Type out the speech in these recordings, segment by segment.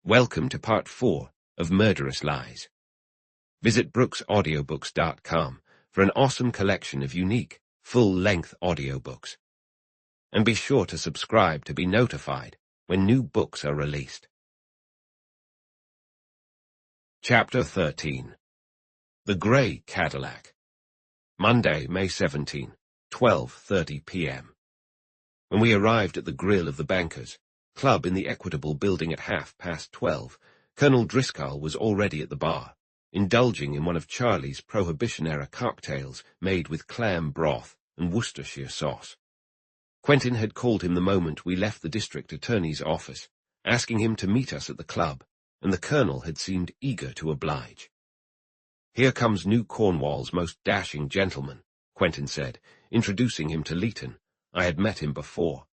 Welcome to Part 4 of Murderous Lies. Visit brooksaudiobooks.com for an awesome collection of unique, full-length audiobooks. And be sure to subscribe to be notified when new books are released. Chapter 13. The Grey Cadillac. Monday, May 17, 12:30 p.m. When we arrived at the grill of the Bankers' Club in the Equitable Building at 12:30, Colonel Driscoll was already at the bar, indulging in one of Charlie's Prohibition-era cocktails made with clam broth and Worcestershire sauce. Quentin had called him the moment we left the district attorney's office, asking him to meet us at the club, and the colonel had seemed eager to oblige. "Here comes New Cornwall's most dashing gentleman," Quentin said, introducing him to Leighton. I had met him before.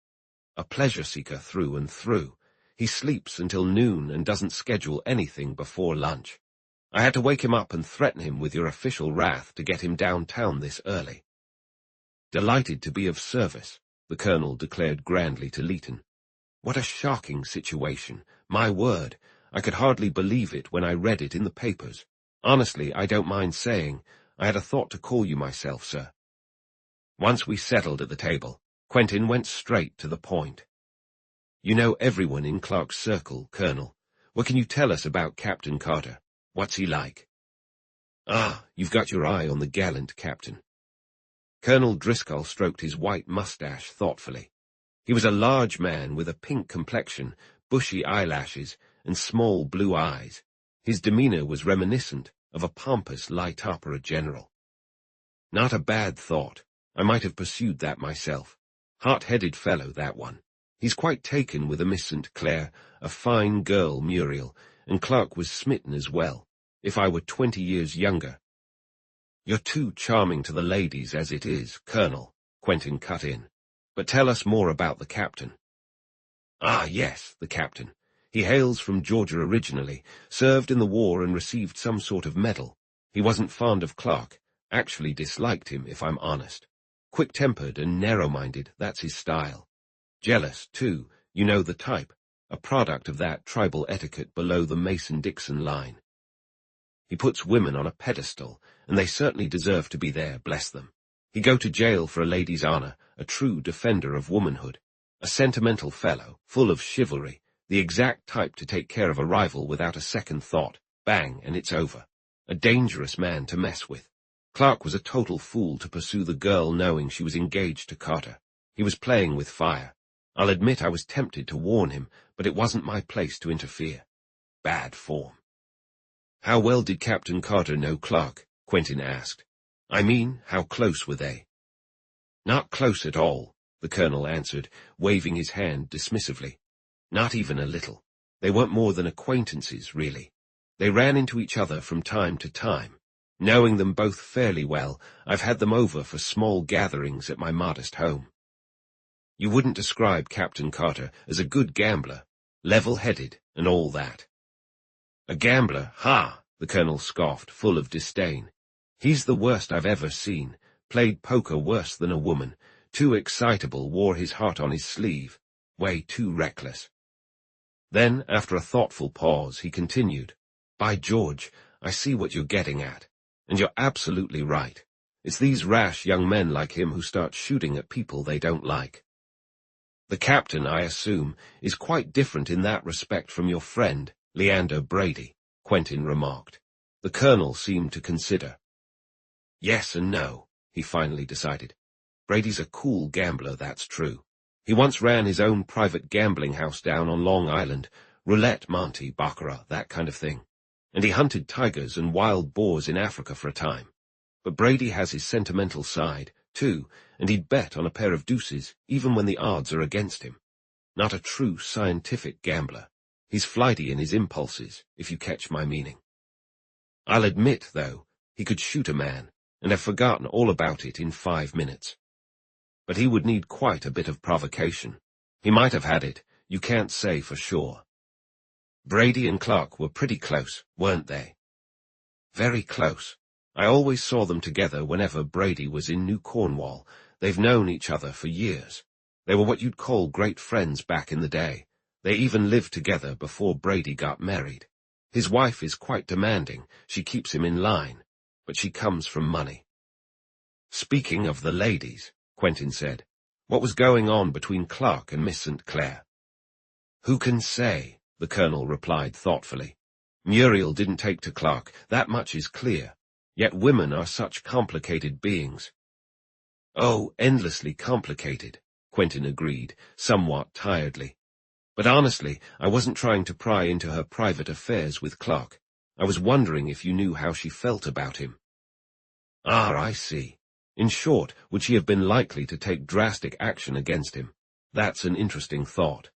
"A pleasure-seeker through and through. He sleeps until noon and doesn't schedule anything before lunch. I had to wake him up and threaten him with your official wrath to get him downtown this early." "Delighted to be of service," the colonel declared grandly to Leighton. "What a shocking situation. My word, I could hardly believe it when I read it in the papers. Honestly, I don't mind saying, I had a thought to call you myself, sir." Once we settled at the table, Quentin went straight to the point. "You know everyone in Clark's circle, Colonel. What can you tell us about Captain Carter? What's he like?" "Ah, you've got your eye on the gallant captain." Colonel Driscoll stroked his white mustache thoughtfully. He was a large man with a pink complexion, bushy eyelashes, and small blue eyes. His demeanor was reminiscent of a pompous light opera general. "Not a bad thought. I might have pursued that myself. Hot-headed fellow, that one. He's quite taken with a Miss St. Clair, a fine girl, Muriel, and Clark was smitten as well, if I were 20 years younger." "You're too charming to the ladies as it is, Colonel," Quentin cut in. "But tell us more about the captain." "Ah, yes, the captain. He hails from Georgia originally, served in the war and received some sort of medal. He wasn't fond of Clark, actually disliked him, if I'm honest. Quick-tempered and narrow-minded, that's his style. Jealous, too, you know the type, a product of that tribal etiquette below the Mason-Dixon line. He puts women on a pedestal, and they certainly deserve to be there, bless them. He'd go to jail for a lady's honor, a true defender of womanhood. A sentimental fellow, full of chivalry, the exact type to take care of a rival without a second thought. Bang, and it's over. A dangerous man to mess with. Clark was a total fool to pursue the girl knowing she was engaged to Carter. He was playing with fire. I'll admit I was tempted to warn him, but it wasn't my place to interfere. Bad form." "How well did Captain Carter know Clark?" Quentin asked. "I mean, how close were they?" "Not close at all," the colonel answered, waving his hand dismissively. "Not even a little. They weren't more than acquaintances, really. They ran into each other from time to time. Knowing them both fairly well, I've had them over for small gatherings at my modest home." "You wouldn't describe Captain Carter as a good gambler, level-headed and all that." "A gambler, ha!" the colonel scoffed, full of disdain. "He's the worst I've ever seen, played poker worse than a woman, too excitable, wore his heart on his sleeve, way too reckless." Then, after a thoughtful pause, he continued, "By George, I see what you're getting at. And you're absolutely right. It's these rash young men like him who start shooting at people they don't like." "The captain, I assume, is quite different in that respect from your friend, Leander Brady," Quentin remarked. The colonel seemed to consider. "Yes and no," he finally decided. "Brady's a cool gambler, that's true. He once ran his own private gambling house down on Long Island, roulette, Monte, baccarat, that kind of thing. And he hunted tigers and wild boars in Africa for a time. But Brady has his sentimental side, too, and he'd bet on a pair of deuces even when the odds are against him. Not a true scientific gambler. He's flighty in his impulses, if you catch my meaning. I'll admit, though, he could shoot a man, and have forgotten all about it in 5 minutes. But he would need quite a bit of provocation. He might have had it, you can't say for sure." "Brady and Clark were pretty close, weren't they?" "Very close. I always saw them together whenever Brady was in New Cornwall. They've known each other for years. They were what you'd call great friends back in the day. They even lived together before Brady got married. His wife is quite demanding, she keeps him in line, but she comes from money. Speaking of the ladies, Quentin said, what was going on between Clark and Miss St. Clair? Who can say? The Colonel replied thoughtfully. Muriel didn't take to Clark, that much is clear. Yet women are such complicated beings. Oh, endlessly complicated, Quentin agreed, somewhat tiredly. But honestly, I wasn't trying to pry into her private affairs with Clark. I was wondering if you knew how she felt about him. Ah, I see. In short, would she have been likely to take drastic action against him? That's an interesting thought.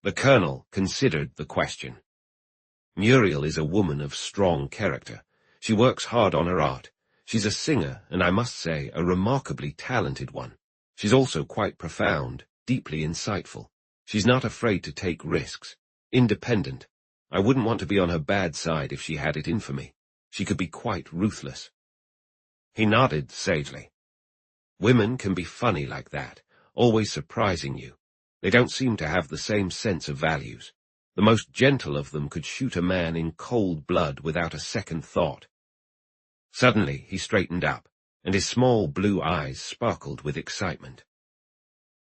The Colonel considered the question. Muriel is a woman of strong character. She works hard on her art. She's a singer, and I must say, a remarkably talented one. She's also quite profound, deeply insightful. She's not afraid to take risks. Independent. I wouldn't want to be on her bad side if she had it in for me. She could be quite ruthless. He nodded sagely. Women can be funny like that, always surprising you. They don't seem to have the same sense of values. The most gentle of them could shoot a man in cold blood without a second thought. Suddenly he straightened up, and his small blue eyes sparkled with excitement.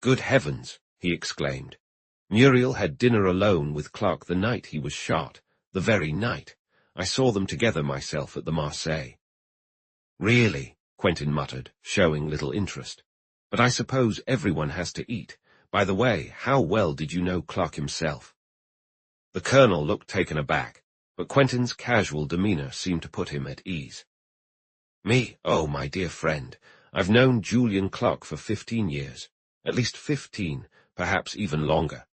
Good heavens, he exclaimed. Muriel had dinner alone with Clark the night he was shot, the very night. I saw them together myself at the Marseille. Really, Quentin muttered, showing little interest. But I suppose everyone has to eat. By the way, how well did you know Clark himself? The Colonel looked taken aback, but Quentin's casual demeanor seemed to put him at ease. Me? Oh, my dear friend, I've known Julian Clark for 15 years. At least 15, perhaps even longer.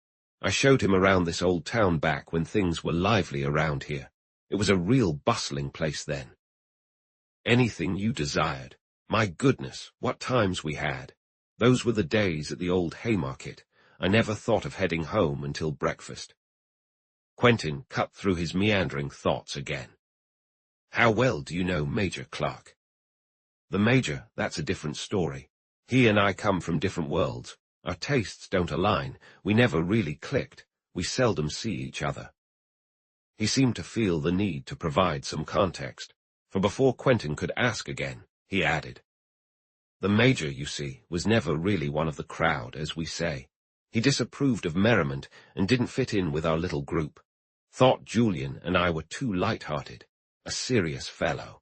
I showed him around this old town back when things were lively around here. It was a real bustling place then. Anything you desired. My goodness, what times we had. Those were the days at the old Haymarket. I never thought of heading home until breakfast. Quentin cut through his meandering thoughts again. How well do you know Major Clark? The Major, that's a different story. He and I come from different worlds. Our tastes don't align. We never really clicked. We seldom see each other. He seemed to feel the need to provide some context, for before Quentin could ask again, he added. The Major, you see, was never really one of the crowd, as we say. He disapproved of merriment and didn't fit in with our little group. Thought Julian and I were too light-hearted, a serious fellow.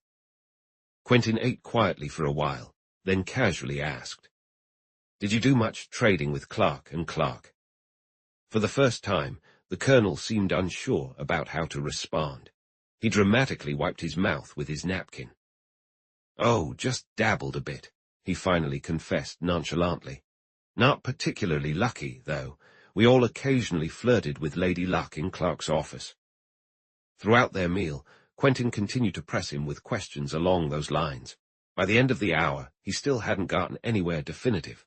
Quentin ate quietly for a while, then casually asked, Did you do much trading with Clark and Clark? For the first time, the Colonel seemed unsure about how to respond. He dramatically wiped his mouth with his napkin. Oh, just dabbled a bit, he finally confessed nonchalantly. Not particularly lucky, though. We all occasionally flirted with Lady Luck in Clark's office. Throughout their meal, Quentin continued to press him with questions along those lines. By the end of the hour, he still hadn't gotten anywhere definitive.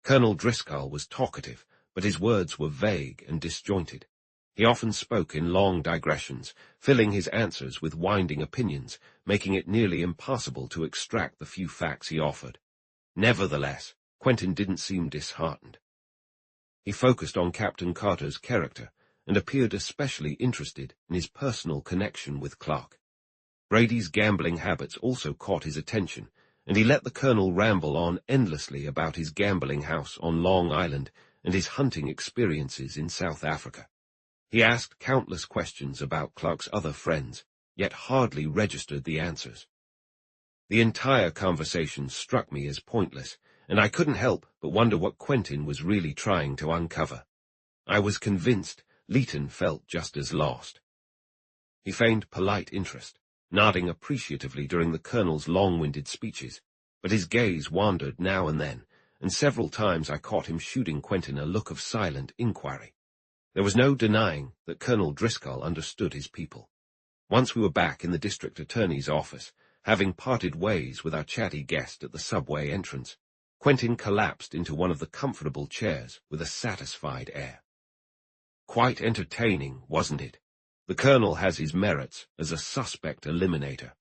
Colonel Driscoll was talkative, but his words were vague and disjointed. He often spoke in long digressions, filling his answers with winding opinions, making it nearly impossible to extract the few facts he offered. Nevertheless, Quentin didn't seem disheartened. He focused on Captain Carter's character and appeared especially interested in his personal connection with Clark. Brady's gambling habits also caught his attention, and he let the Colonel ramble on endlessly about his gambling house on Long Island and his hunting experiences in South Africa. He asked countless questions about Clark's other friends, yet hardly registered the answers. The entire conversation struck me as pointless, and I couldn't help but wonder what Quentin was really trying to uncover. I was convinced Leighton felt just as lost. He feigned polite interest, nodding appreciatively during the Colonel's long-winded speeches, but his gaze wandered now and then, and several times I caught him shooting Quentin a look of silent inquiry. There was no denying that Colonel Driscoll understood his people. Once we were back in the district attorney's office, having parted ways with our chatty guest at the subway entrance, Quentin collapsed into one of the comfortable chairs with a satisfied air. Quite entertaining, wasn't it? The Colonel has his merits as a suspect eliminator.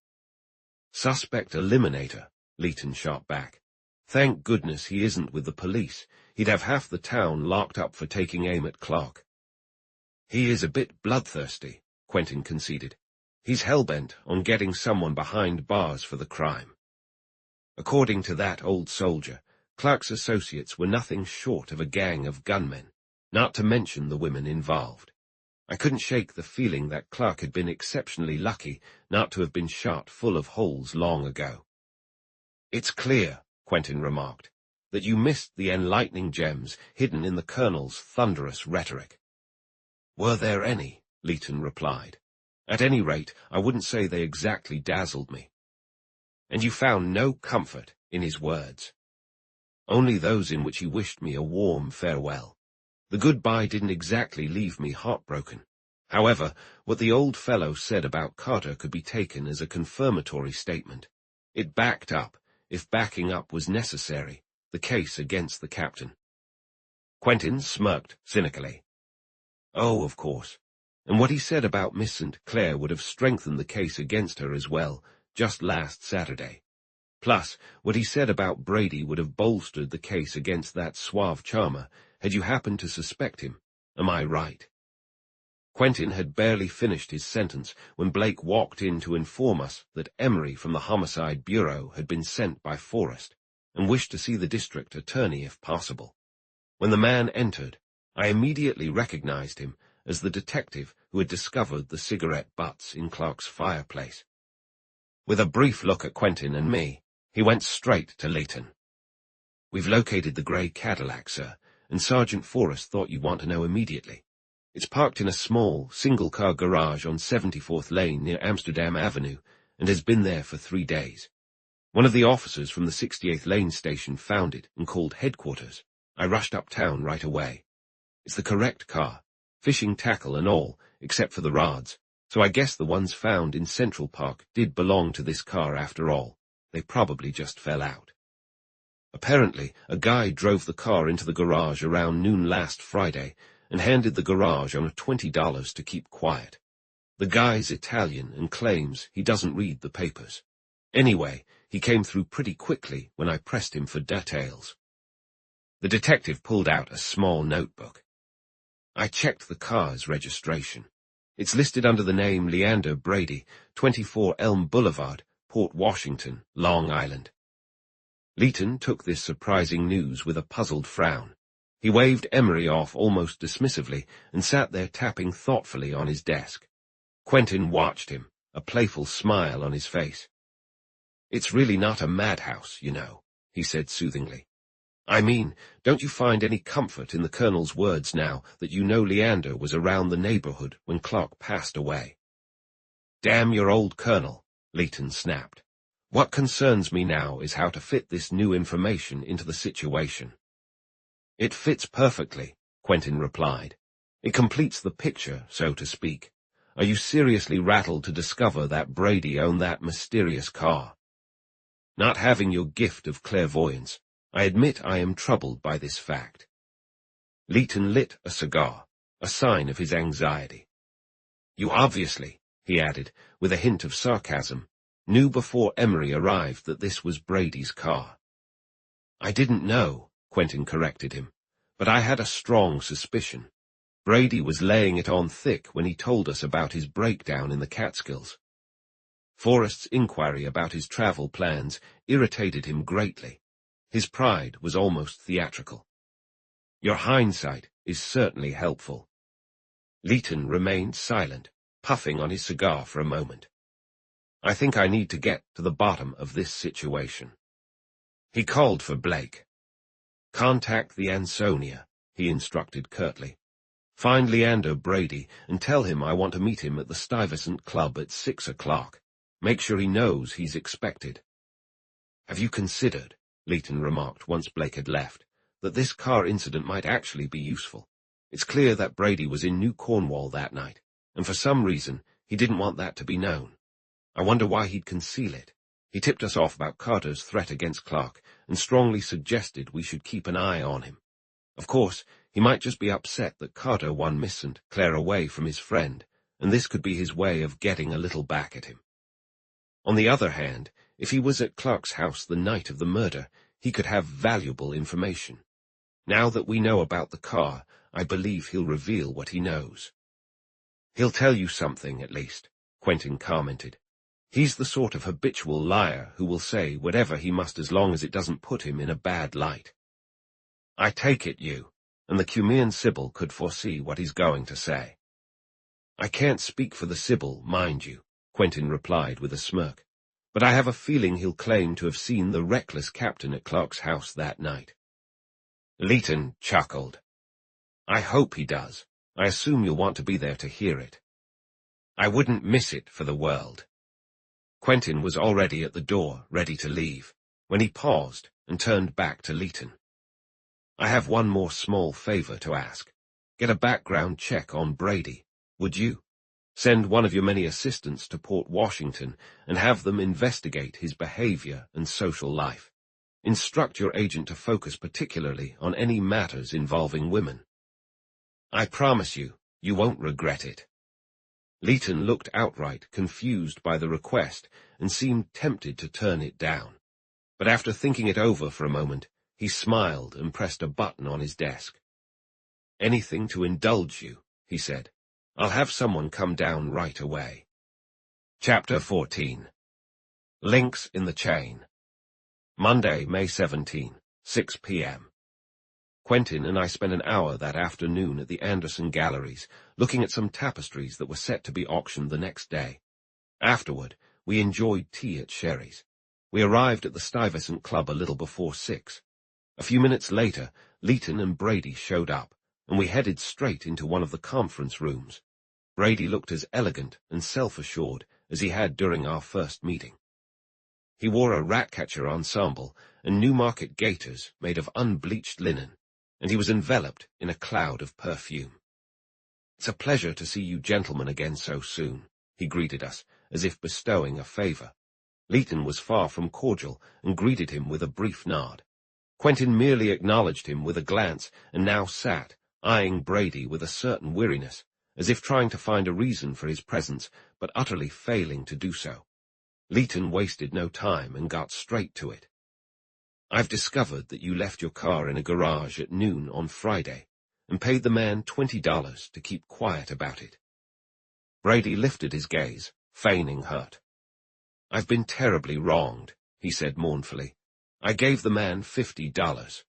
Suspect eliminator, Leighton shot back. Thank goodness he isn't with the police. He'd have half the town locked up for taking aim at Clark. He is a bit bloodthirsty, Quentin conceded. He's hell-bent on getting someone behind bars for the crime. According to that old soldier, Clark's associates were nothing short of a gang of gunmen, not to mention the women involved. I couldn't shake the feeling that Clark had been exceptionally lucky not to have been shot full of holes long ago. It's clear, Quentin remarked, that you missed the enlightening gems hidden in the Colonel's thunderous rhetoric. Were there any? Leighton replied. At any rate, I wouldn't say they exactly dazzled me. And you found no comfort in his words. Only those in which he wished me a warm farewell. The goodbye didn't exactly leave me heartbroken. However, what the old fellow said about Carter could be taken as a confirmatory statement. It backed up, if backing up was necessary, the case against the captain. Quentin smirked cynically. Oh, of course. And what he said about Miss St. Clair would have strengthened the case against her as well, just last Saturday. Plus, what he said about Brady would have bolstered the case against that suave charmer, had you happened to suspect him. Am I right? Quentin had barely finished his sentence when Blake walked in to inform us that Emery from the Homicide Bureau had been sent by Forrest, and wished to see the district attorney if possible. When the man entered, I immediately recognized him as the detective who had discovered the cigarette butts in Clark's fireplace. With a brief look at Quentin and me, he went straight to Leighton. We've located the grey Cadillac, sir, and Sergeant Forrest thought you'd want to know immediately. It's parked in a small, single-car garage on 74th Lane near Amsterdam Avenue, and has been there for 3 days. One of the officers from the 68th Lane station found it and called headquarters. I rushed uptown right away. It's the correct car, fishing tackle and all, except for the rods, so I guess the ones found in Central Park did belong to this car after all. They probably just fell out. Apparently, a guy drove the car into the garage around noon last Friday and handed the garage on $20 to keep quiet. The guy's Italian and claims he doesn't read the papers. Anyway, he came through pretty quickly when I pressed him for details. The detective pulled out a small notebook. I checked the car's registration. It's listed under the name Leander Brady, 24 Elm Boulevard, Port Washington, Long Island. Leighton took this surprising news with a puzzled frown. He waved Emery off almost dismissively and sat there tapping thoughtfully on his desk. Quentin watched him, a playful smile on his face. It's really not a madhouse, you know, he said soothingly. I mean, don't you find any comfort in the Colonel's words now that you know Leander was around the neighborhood when Clark passed away? Damn your old Colonel, Leighton snapped. What concerns me now is how to fit this new information into the situation. It fits perfectly, Quentin replied. It completes the picture, so to speak. Are you seriously rattled to discover that Brady owned that mysterious car? Not having your gift of clairvoyance, I admit I am troubled by this fact. Leighton lit a cigar, a sign of his anxiety. You obviously, he added, with a hint of sarcasm, knew before Emery arrived that this was Brady's car. I didn't know, Quentin corrected him, but I had a strong suspicion. Brady was laying it on thick when he told us about his breakdown in the Catskills. Forrest's inquiry about his travel plans irritated him greatly. His pride was almost theatrical. Your hindsight is certainly helpful. Leighton remained silent, puffing on his cigar for a moment. I think I need to get to the bottom of this situation. He called for Blake. Contact the Ansonia, he instructed curtly. Find Leander Brady and tell him I want to meet him at the Stuyvesant Club at 6 o'clock. Make sure he knows he's expected. Have you considered, Leighton remarked once Blake had left, that this car incident might actually be useful? It's clear that Brady was in New Cornwall that night, and for some reason he didn't want that to be known. I wonder why he'd conceal it. He tipped us off about Carter's threat against Clark and strongly suggested we should keep an eye on him. Of course, he might just be upset that Carter won Miss St. Clair away from his friend, and this could be his way of getting a little back at him. On the other hand, if he was at Clark's house the night of the murder, he could have valuable information. Now that we know about the car, I believe he'll reveal what he knows. He'll tell you something, at least, Quentin commented. He's the sort of habitual liar who will say whatever he must as long as it doesn't put him in a bad light. I take it you, and the Cumean Sibyl could foresee what he's going to say. I can't speak for the Sibyl, mind you, Quentin replied with a smirk, but I have a feeling he'll claim to have seen the reckless captain at Clark's house that night. Leighton chuckled. I hope he does. I assume you'll want to be there to hear it. I wouldn't miss it for the world. Quentin was already at the door, ready to leave, when he paused and turned back to Leighton. I have one more small favor to ask. Get a background check on Brady, would you? Send one of your many assistants to Port Washington and have them investigate his behavior and social life. Instruct your agent to focus particularly on any matters involving women. I promise you, you won't regret it. Leighton looked outright confused by the request and seemed tempted to turn it down. But after thinking it over for a moment, he smiled and pressed a button on his desk. Anything to indulge you, he said. I'll have someone come down right away. Chapter 14. Links in the Chain. Monday, May 17, 6 p.m. Quentin and I spent an hour that afternoon at the Anderson Galleries, looking at some tapestries that were set to be auctioned the next day. Afterward, we enjoyed tea at Sherry's. We arrived at the Stuyvesant Club a little before 6. A few minutes later, Leighton and Brady showed up, and we headed straight into one of the conference rooms. Brady looked as elegant and self-assured as he had during our first meeting. He wore a rat-catcher ensemble and Newmarket gaiters made of unbleached linen, and he was enveloped in a cloud of perfume. It's a pleasure to see you gentlemen again so soon, he greeted us, as if bestowing a favor. Leighton was far from cordial and greeted him with a brief nod. Quentin merely acknowledged him with a glance and now sat, eyeing Brady with a certain weariness, as if trying to find a reason for his presence, but utterly failing to do so. Leighton wasted no time and got straight to it. I've discovered that you left your car in a garage at noon on Friday and paid the man $20 to keep quiet about it. Brady lifted his gaze, feigning hurt. I've been terribly wronged, he said mournfully. I gave the man $50.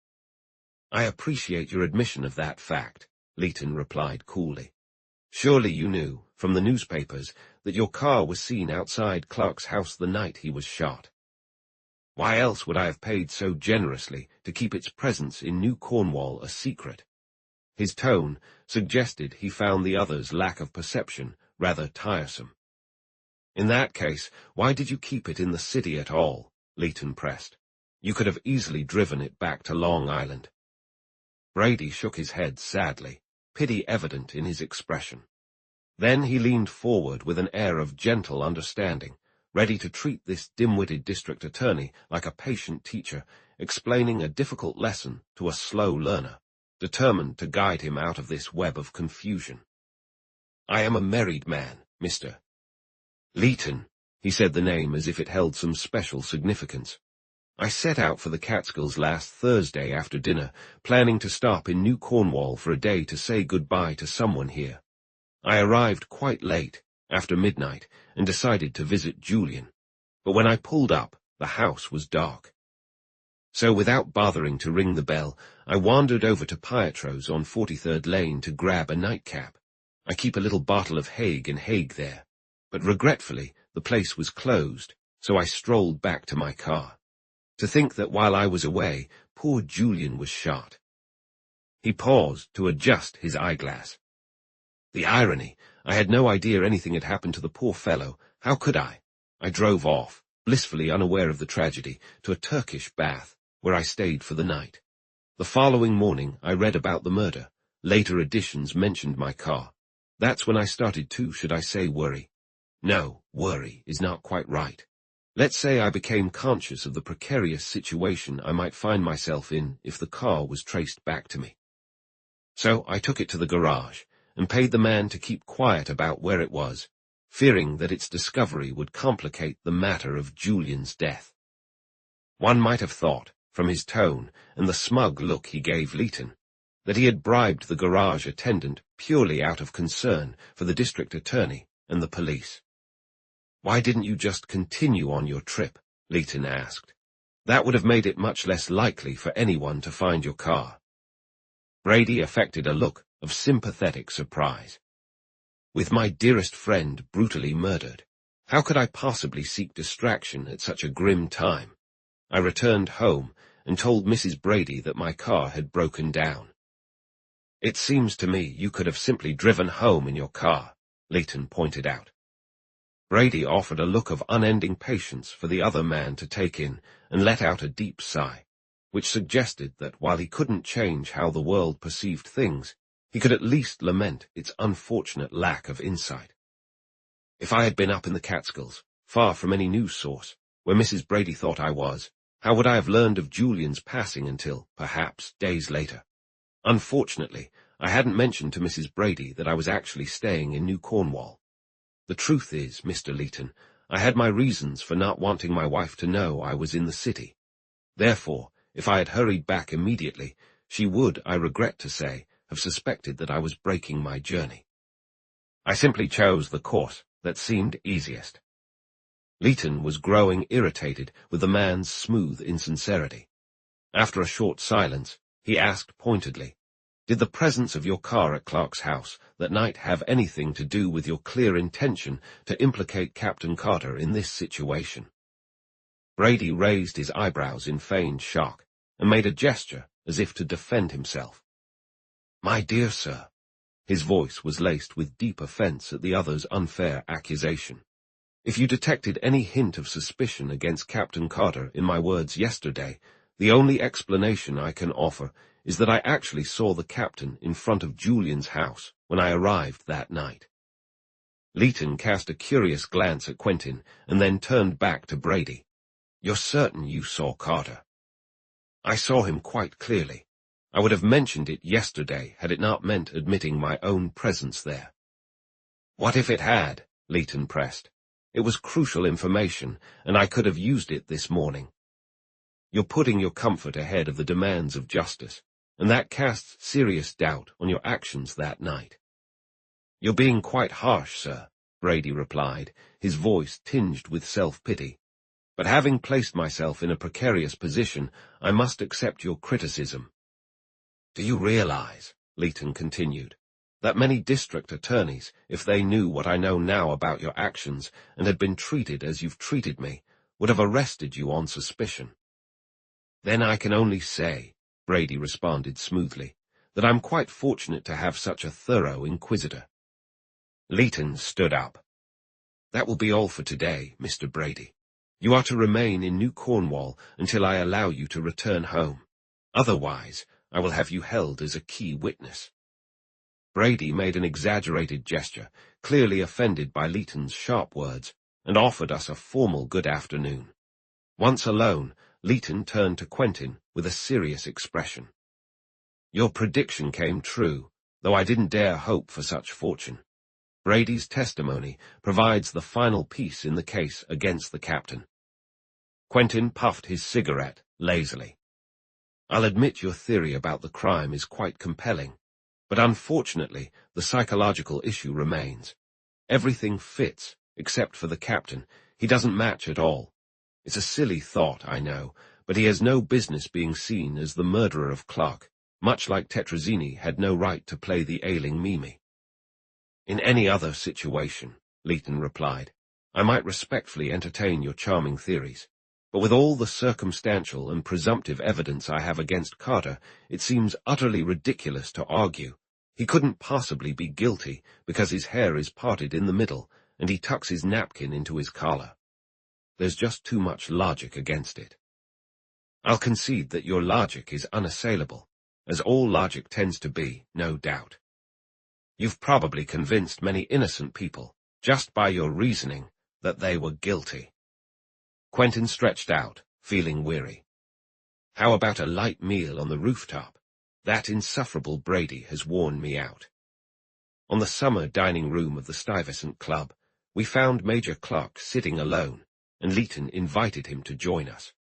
I appreciate your admission of that fact, Leighton replied coolly. Surely you knew, from the newspapers, that your car was seen outside Clark's house the night he was shot. Why else would I have paid so generously to keep its presence in New Cornwall a secret? His tone suggested he found the other's lack of perception rather tiresome. In that case, why did you keep it in the city at all? Leighton pressed. You could have easily driven it back to Long Island. Brady shook his head sadly, pity evident in his expression. Then he leaned forward with an air of gentle understanding, ready to treat this dim-witted district attorney like a patient teacher, explaining a difficult lesson to a slow learner, determined to guide him out of this web of confusion. I am a married man, Mr. Leighton, he said the name as if it held some special significance. I set out for the Catskills last Thursday after dinner, planning to stop in New Cornwall for a day to say goodbye to someone here. I arrived quite late, after midnight, and decided to visit Julian. But when I pulled up, the house was dark. So without bothering to ring the bell, I wandered over to Pietro's on 43rd Lane to grab a nightcap. I keep a little bottle of Hague and Hague there, but regretfully the place was closed, so I strolled back to my car. To think that while I was away, poor Julian was shot. He paused to adjust his eyeglass. The irony! I had no idea anything had happened to the poor fellow. How could I? I drove off, blissfully unaware of the tragedy, to a Turkish bath, where I stayed for the night. The following morning I read about the murder. Later editions mentioned my car. That's when I started to, should I say, worry? No, worry is not quite right. Let's say I became conscious of the precarious situation I might find myself in if the car was traced back to me. So I took it to the garage and paid the man to keep quiet about where it was, fearing that its discovery would complicate the matter of Julian's death. One might have thought, from his tone and the smug look he gave Leighton, that he had bribed the garage attendant purely out of concern for the district attorney and the police. "Why didn't you just continue on your trip?" Leighton asked. "That would have made it much less likely for anyone to find your car." Brady affected a look of sympathetic surprise. "With my dearest friend brutally murdered, how could I possibly seek distraction at such a grim time? I returned home and told Mrs. Brady that my car had broken down." "It seems to me you could have simply driven home in your car," Leighton pointed out. Brady offered a look of unending patience for the other man to take in and let out a deep sigh, which suggested that while he couldn't change how the world perceived things, he could at least lament its unfortunate lack of insight. "If I had been up in the Catskills, far from any news source, where Mrs. Brady thought I was, how would I have learned of Julian's passing until, perhaps, days later? Unfortunately, I hadn't mentioned to Mrs. Brady that I was actually staying in New Cornwall. The truth is, Mr. Leighton, I had my reasons for not wanting my wife to know I was in the city. Therefore, if I had hurried back immediately, she would, I regret to say, have suspected that I was breaking my journey. I simply chose the course that seemed easiest." Leighton was growing irritated with the man's smooth insincerity. After a short silence, he asked pointedly, "Did the presence of your car at Clark's house that night have anything to do with your clear intention to implicate Captain Carter in this situation?" Brady raised his eyebrows in feigned shock and made a gesture as if to defend himself. "My dear sir," his voice was laced with deep offense at the other's unfair accusation, "if you detected any hint of suspicion against Captain Carter in my words yesterday, the only explanation I can offer is that I actually saw the captain in front of Julian's house when I arrived that night." Leighton cast a curious glance at Quentin and then turned back to Brady. "You're certain you saw Carter?" "I saw him quite clearly. I would have mentioned it yesterday had it not meant admitting my own presence there." "What if it had?" Leighton pressed. "It was crucial information, and I could have used it this morning." "You're putting your comfort ahead of the demands of justice, and that casts serious doubt on your actions that night." "You're being quite harsh, sir," Brady replied, his voice tinged with self-pity. "But having placed myself in a precarious position, I must accept your criticism." "Do you realize," Leighton continued, "that many district attorneys, if they knew what I know now about your actions and had been treated as you've treated me, would have arrested you on suspicion?" "Then I can only say," Brady responded smoothly, "that I'm quite fortunate to have such a thorough inquisitor." Leighton stood up. "That will be all for today, Mr. Brady. You are to remain in New Cornwall until I allow you to return home. Otherwise, I will have you held as a key witness." Brady made an exaggerated gesture, clearly offended by Leighton's sharp words, and offered us a formal good afternoon. Once alone, Leighton turned to Quentin with a serious expression. "Your prediction came true, though I didn't dare hope for such fortune. Brady's testimony provides the final piece in the case against the captain." Quentin puffed his cigarette lazily. "I'll admit your theory about the crime is quite compelling, but unfortunately the psychological issue remains. Everything fits, except for the captain. He doesn't match at all. It's a silly thought, I know, but he has no business being seen as the murderer of Clark, much like Tetrazzini had no right to play the ailing Mimi." "In any other situation," Leighton replied, "I might respectfully entertain your charming theories. But with all the circumstantial and presumptive evidence I have against Carter, it seems utterly ridiculous to argue. He couldn't possibly be guilty because his hair is parted in the middle and he tucks his napkin into his collar. There's just too much logic against it." "I'll concede that your logic is unassailable, as all logic tends to be, no doubt. You've probably convinced many innocent people, just by your reasoning, that they were guilty." Quentin stretched out, feeling weary. "How about a light meal on the rooftop? That insufferable Brady has worn me out." On the summer dining room of the Stuyvesant Club, we found Major Clark sitting alone, and Leighton invited him to join us.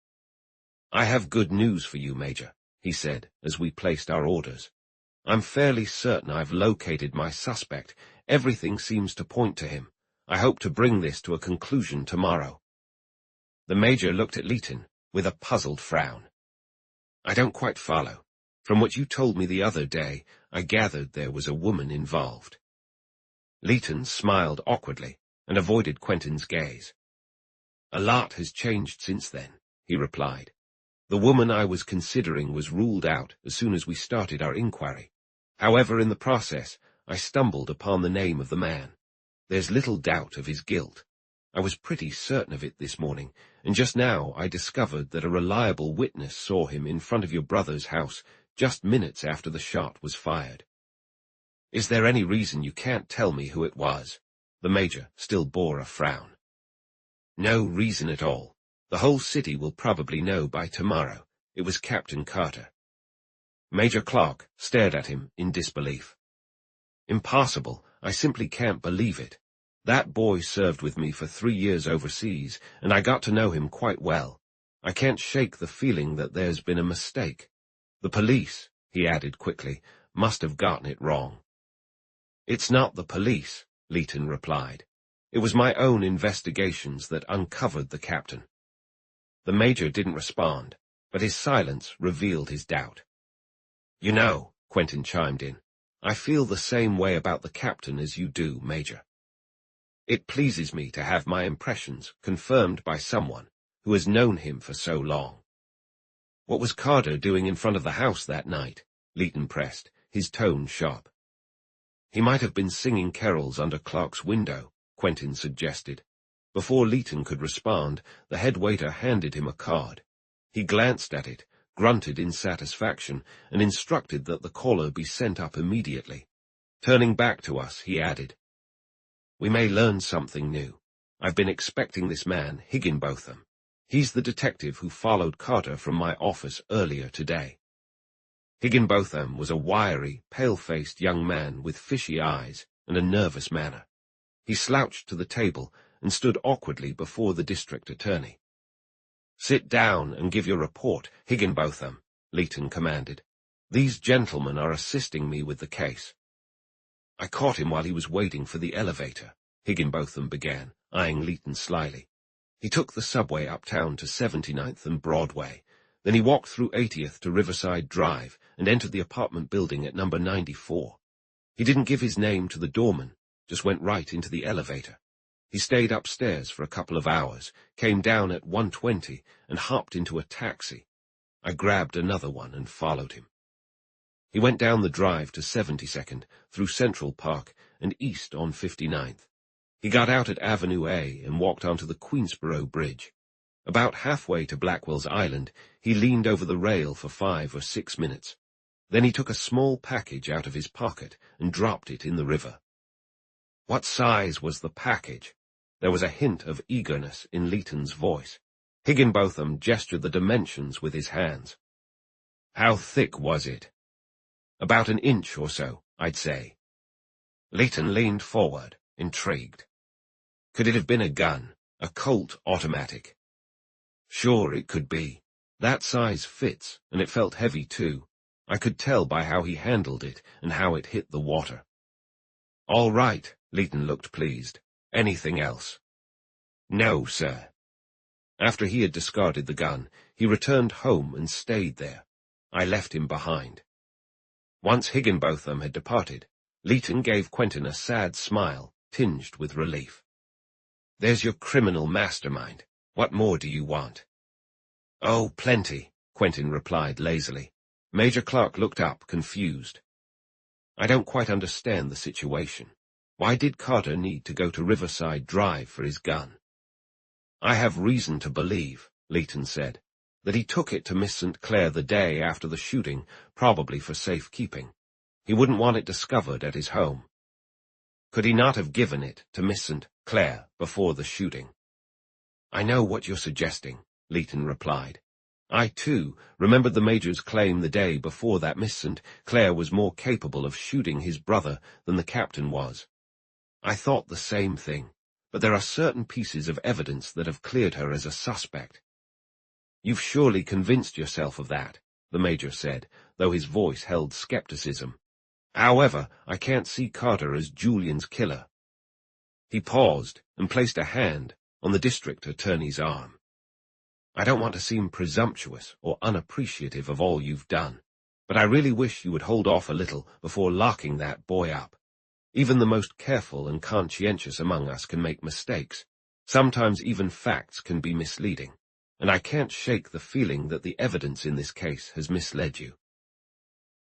"I have good news for you, Major," he said, as we placed our orders. I'm fairly certain I've located my suspect. Everything seems to point to him. I hope to bring this to a conclusion tomorrow." The Major looked at Leighton with a puzzled frown. "I don't quite follow. From what you told me the other day, I gathered there was a woman involved." Leighton smiled awkwardly and avoided Quentin's gaze. "A lot has changed since then," he replied. "The woman I was considering was ruled out as soon as we started our inquiry. However, in the process, I stumbled upon the name of the man. There's little doubt of his guilt. I was pretty certain of it this morning, and just now I discovered that a reliable witness saw him in front of your brother's house just minutes after the shot was fired." "Is there any reason you can't tell me who it was?" The Major still bore a frown. "No reason at all. The whole city will probably know by tomorrow. It was Captain Carter." Major Clark stared at him in disbelief. "Impossible. I simply can't believe it. That boy served with me for 3 years overseas, and I got to know him quite well. I can't shake the feeling that there's been a mistake. The police," he added quickly, "must have gotten it wrong." "It's not the police," Leighton replied. "It was my own investigations that uncovered the captain." The Major didn't respond, but his silence revealed his doubt. "You know," Quentin chimed in, "I feel the same way about the captain as you do, Major. It pleases me to have my impressions confirmed by someone who has known him for so long." "What was Carter doing in front of the house that night?" Leighton pressed, his tone sharp. "He might have been singing carols under Clark's window," Quentin suggested. Before Leighton could respond, the head waiter handed him a card. He glanced at it, grunted in satisfaction, and instructed that the caller be sent up immediately. Turning back to us, he added, "We may learn something new. I've been expecting this man, Higginbotham. He's the detective who followed Carter from my office earlier today." Higginbotham was a wiry, pale-faced young man with fishy eyes and a nervous manner. He slouched to the table and stood awkwardly before the district attorney. "Sit down and give your report, Higginbotham," Leighton commanded. "These gentlemen are assisting me with the case." "I caught him while he was waiting for the elevator," Higginbotham began, eyeing Leighton slyly. "He took the subway uptown to 79th and Broadway. Then he walked through 80th to Riverside Drive and entered the apartment building at number 94. He didn't give his name to the doorman, just went right into the elevator. He stayed upstairs for a couple of hours, came down at 1:20 and hopped into a taxi. I grabbed another one and followed him. He went down the drive to 72nd, through Central Park and east on 59th. He got out at Avenue A and walked onto the Queensboro Bridge. About halfway to Blackwell's Island, he leaned over the rail for 5 or 6 minutes. Then he took a small package out of his pocket and dropped it in the river." "What size was the package?" There was a hint of eagerness in Leighton's voice. Higginbotham gestured the dimensions with his hands. "How thick was it?" "About an inch or so, I'd say." Leighton leaned forward, intrigued. "Could it have been a gun, a Colt automatic?" "Sure, it could be. That size fits, and it felt heavy too. I could tell by how he handled it and how it hit the water." "All right," Leighton looked pleased. "Anything else?" "No, sir." After he had discarded the gun, he returned home and stayed there. I left him behind. Once Higginbotham had departed, Leighton gave Quentin a sad smile, tinged with relief. "There's your criminal mastermind. What more do you want?" "Oh, plenty," Quentin replied lazily. Major Clark looked up, confused. "I don't quite understand the situation. Why did Carter need to go to Riverside Drive for his gun?" "I have reason to believe," Leighton said, "that he took it to Miss St. Clair the day after the shooting, probably for safekeeping. He wouldn't want it discovered at his home." "Could he not have given it to Miss St. Clair before the shooting?" "I know what you're suggesting," Leighton replied. "I, too, remembered the Major's claim the day before that Miss St. Clair was more capable of shooting his brother than the captain was. I thought the same thing, but there are certain pieces of evidence that have cleared her as a suspect." "You've surely convinced yourself of that," the Major said, though his voice held skepticism. However, I can't see Carter as Julian's killer." He paused and placed a hand on the district attorney's arm. "I don't want to seem presumptuous or unappreciative of all you've done, but I really wish you would hold off a little before locking that boy up. Even the most careful and conscientious among us can make mistakes. Sometimes even facts can be misleading, and I can't shake the feeling that the evidence in this case has misled you."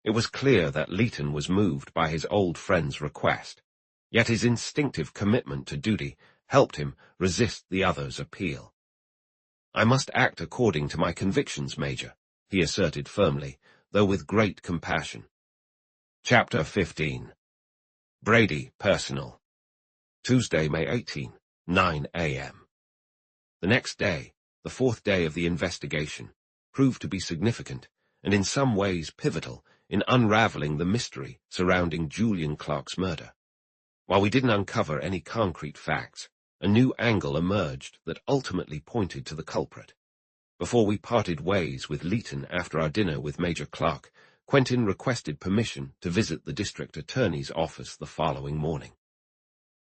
It was clear that Leighton was moved by his old friend's request, yet his instinctive commitment to duty helped him resist the other's appeal. "I must act according to my convictions, Major," he asserted firmly, though with great compassion. Chapter 15. Brady Personal. Tuesday, May 18, 9 a.m. The next day, the fourth day of the investigation, proved to be significant and in some ways pivotal in unraveling the mystery surrounding Julian Clark's murder. While we didn't uncover any concrete facts, a new angle emerged that ultimately pointed to the culprit. Before we parted ways with Leighton after our dinner with Major Clark, Quentin requested permission to visit the district attorney's office the following morning.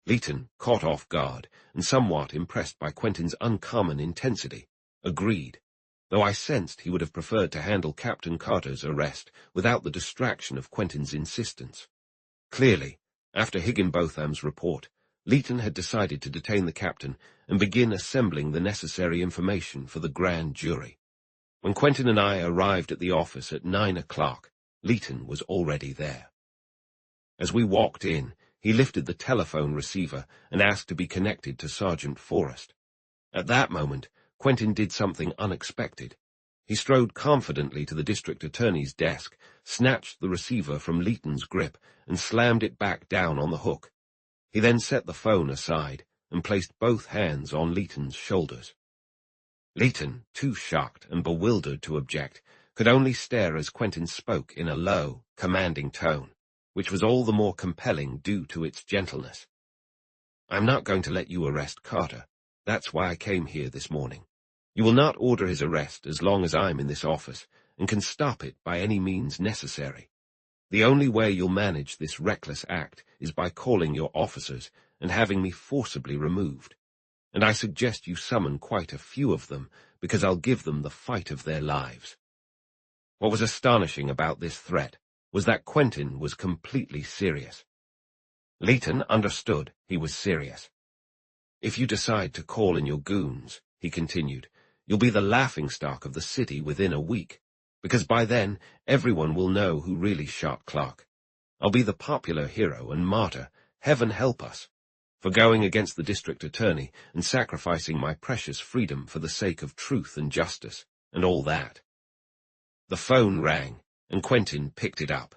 Leighton, caught off guard and somewhat impressed by Quentin's uncommon intensity, agreed, though I sensed he would have preferred to handle Captain Carter's arrest without the distraction of Quentin's insistence. Clearly, after Higginbotham's report, Leighton had decided to detain the captain and begin assembling the necessary information for the grand jury. When Quentin and I arrived at the office at 9 o'clock, Leighton was already there. As we walked in, he lifted the telephone receiver and asked to be connected to Sergeant Forrest. At that moment, Quentin did something unexpected. He strode confidently to the district attorney's desk, snatched the receiver from Leighton's grip, and slammed it back down on the hook. He then set the phone aside and placed both hands on Leighton's shoulders. Leighton, too shocked and bewildered to object, could only stare as Quentin spoke in a low, commanding tone, which was all the more compelling due to its gentleness. "I'm not going to let you arrest Carter. That's why I came here this morning. You will not order his arrest as long as I'm in this office, and can stop it by any means necessary. The only way you'll manage this reckless act is by calling your officers and having me forcibly removed. And I suggest you summon quite a few of them, because I'll give them the fight of their lives." What was astonishing about this threat was that Quentin was completely serious. Leighton understood he was serious. "If you decide to call in your goons," he continued, "you'll be the laughingstock of the city within a week, because by then everyone will know who really shot Clark. I'll be the popular hero and martyr, heaven help us, for going against the district attorney and sacrificing my precious freedom for the sake of truth and justice, and all that." The phone rang, and Quentin picked it up.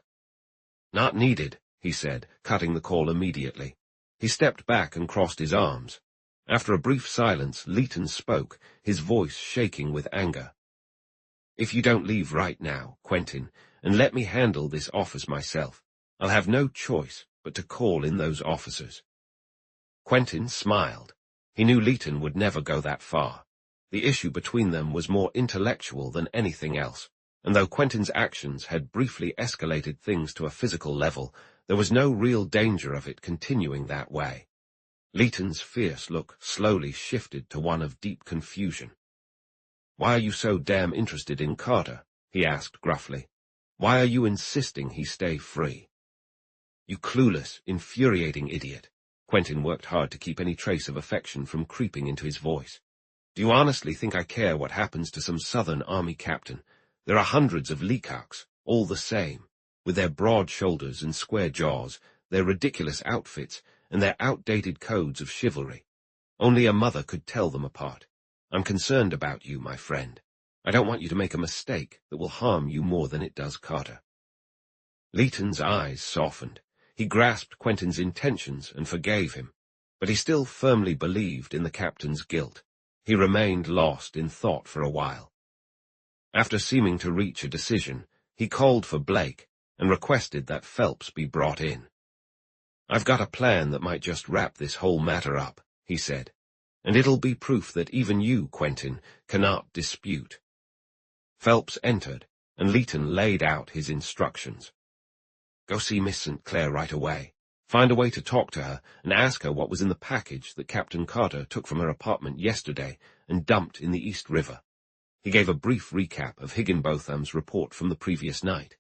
"Not needed," he said, cutting the call immediately. He stepped back and crossed his arms. After a brief silence, Leighton spoke, his voice shaking with anger. "If you don't leave right now, Quentin, and let me handle this office myself, I'll have no choice but to call in those officers." Quentin smiled. He knew Leighton would never go that far. The issue between them was more intellectual than anything else, and though Quentin's actions had briefly escalated things to a physical level, there was no real danger of it continuing that way. Leighton's fierce look slowly shifted to one of deep confusion. "Why are you so damn interested in Carter?" he asked gruffly. "Why are you insisting he stay free?" "You clueless, infuriating idiot." Quentin worked hard to keep any trace of affection from creeping into his voice. "Do you honestly think I care what happens to some Southern Army captain? There are hundreds of Leacocks, all the same, with their broad shoulders and square jaws, their ridiculous outfits, and their outdated codes of chivalry. Only a mother could tell them apart. I'm concerned about you, my friend. I don't want you to make a mistake that will harm you more than it does Carter." Leighton's eyes softened. He grasped Quentin's intentions and forgave him, but he still firmly believed in the captain's guilt. He remained lost in thought for a while. After seeming to reach a decision, he called for Blake and requested that Phelps be brought in. "I've got a plan that might just wrap this whole matter up," he said, "and it'll be proof that even you, Quentin, cannot dispute." Phelps entered, and Leighton laid out his instructions. Go see Miss St. Clair right away. Find a way to talk to her and ask her what was in the package that Captain Carter took from her apartment yesterday and dumped in the East River. He gave a brief recap of Higginbotham's report from the previous night.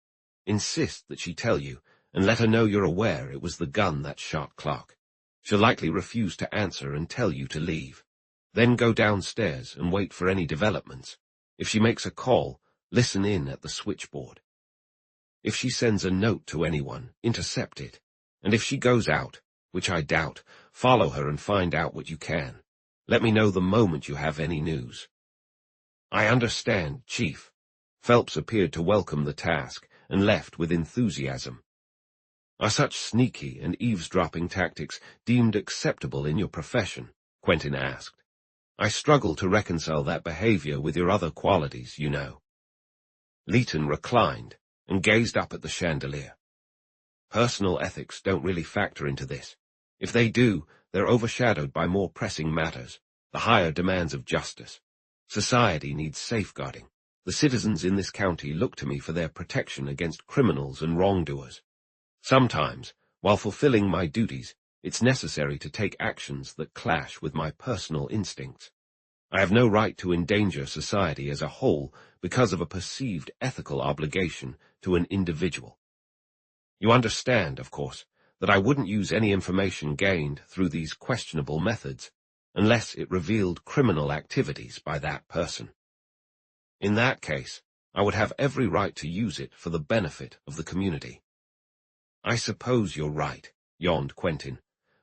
Insist that she tell you, and let her know you're aware it was the gun that shot Clark. She'll likely refuse to answer and tell you to leave. Then go downstairs and wait for any developments. If she makes a call, listen in at the switchboard. If she sends a note to anyone, intercept it. And if she goes out, which I doubt, follow her and find out what you can. Let me know the moment you have any news. I understand, Chief. Phelps appeared to welcome the task and left with enthusiasm. Are such sneaky and eavesdropping tactics deemed acceptable in your profession? Quentin asked. I struggle to reconcile that behavior with your other qualities, you know. Leighton reclined and gazed up at the chandelier. Personal ethics don't really factor into this. If they do, they're overshadowed by more pressing matters, the higher demands of justice. Society needs safeguarding. The citizens in this county look to me for their protection against criminals and wrongdoers. Sometimes, while fulfilling my duties, it's necessary to take actions that clash with my personal instincts. I have no right to endanger society as a whole because of a perceived ethical obligation to an individual. You understand, of course, that I wouldn't use any information gained through these questionable methods unless it revealed criminal activities by that person. In that case, I would have every right to use it for the benefit of the community. I suppose you're right, yawned Quentin,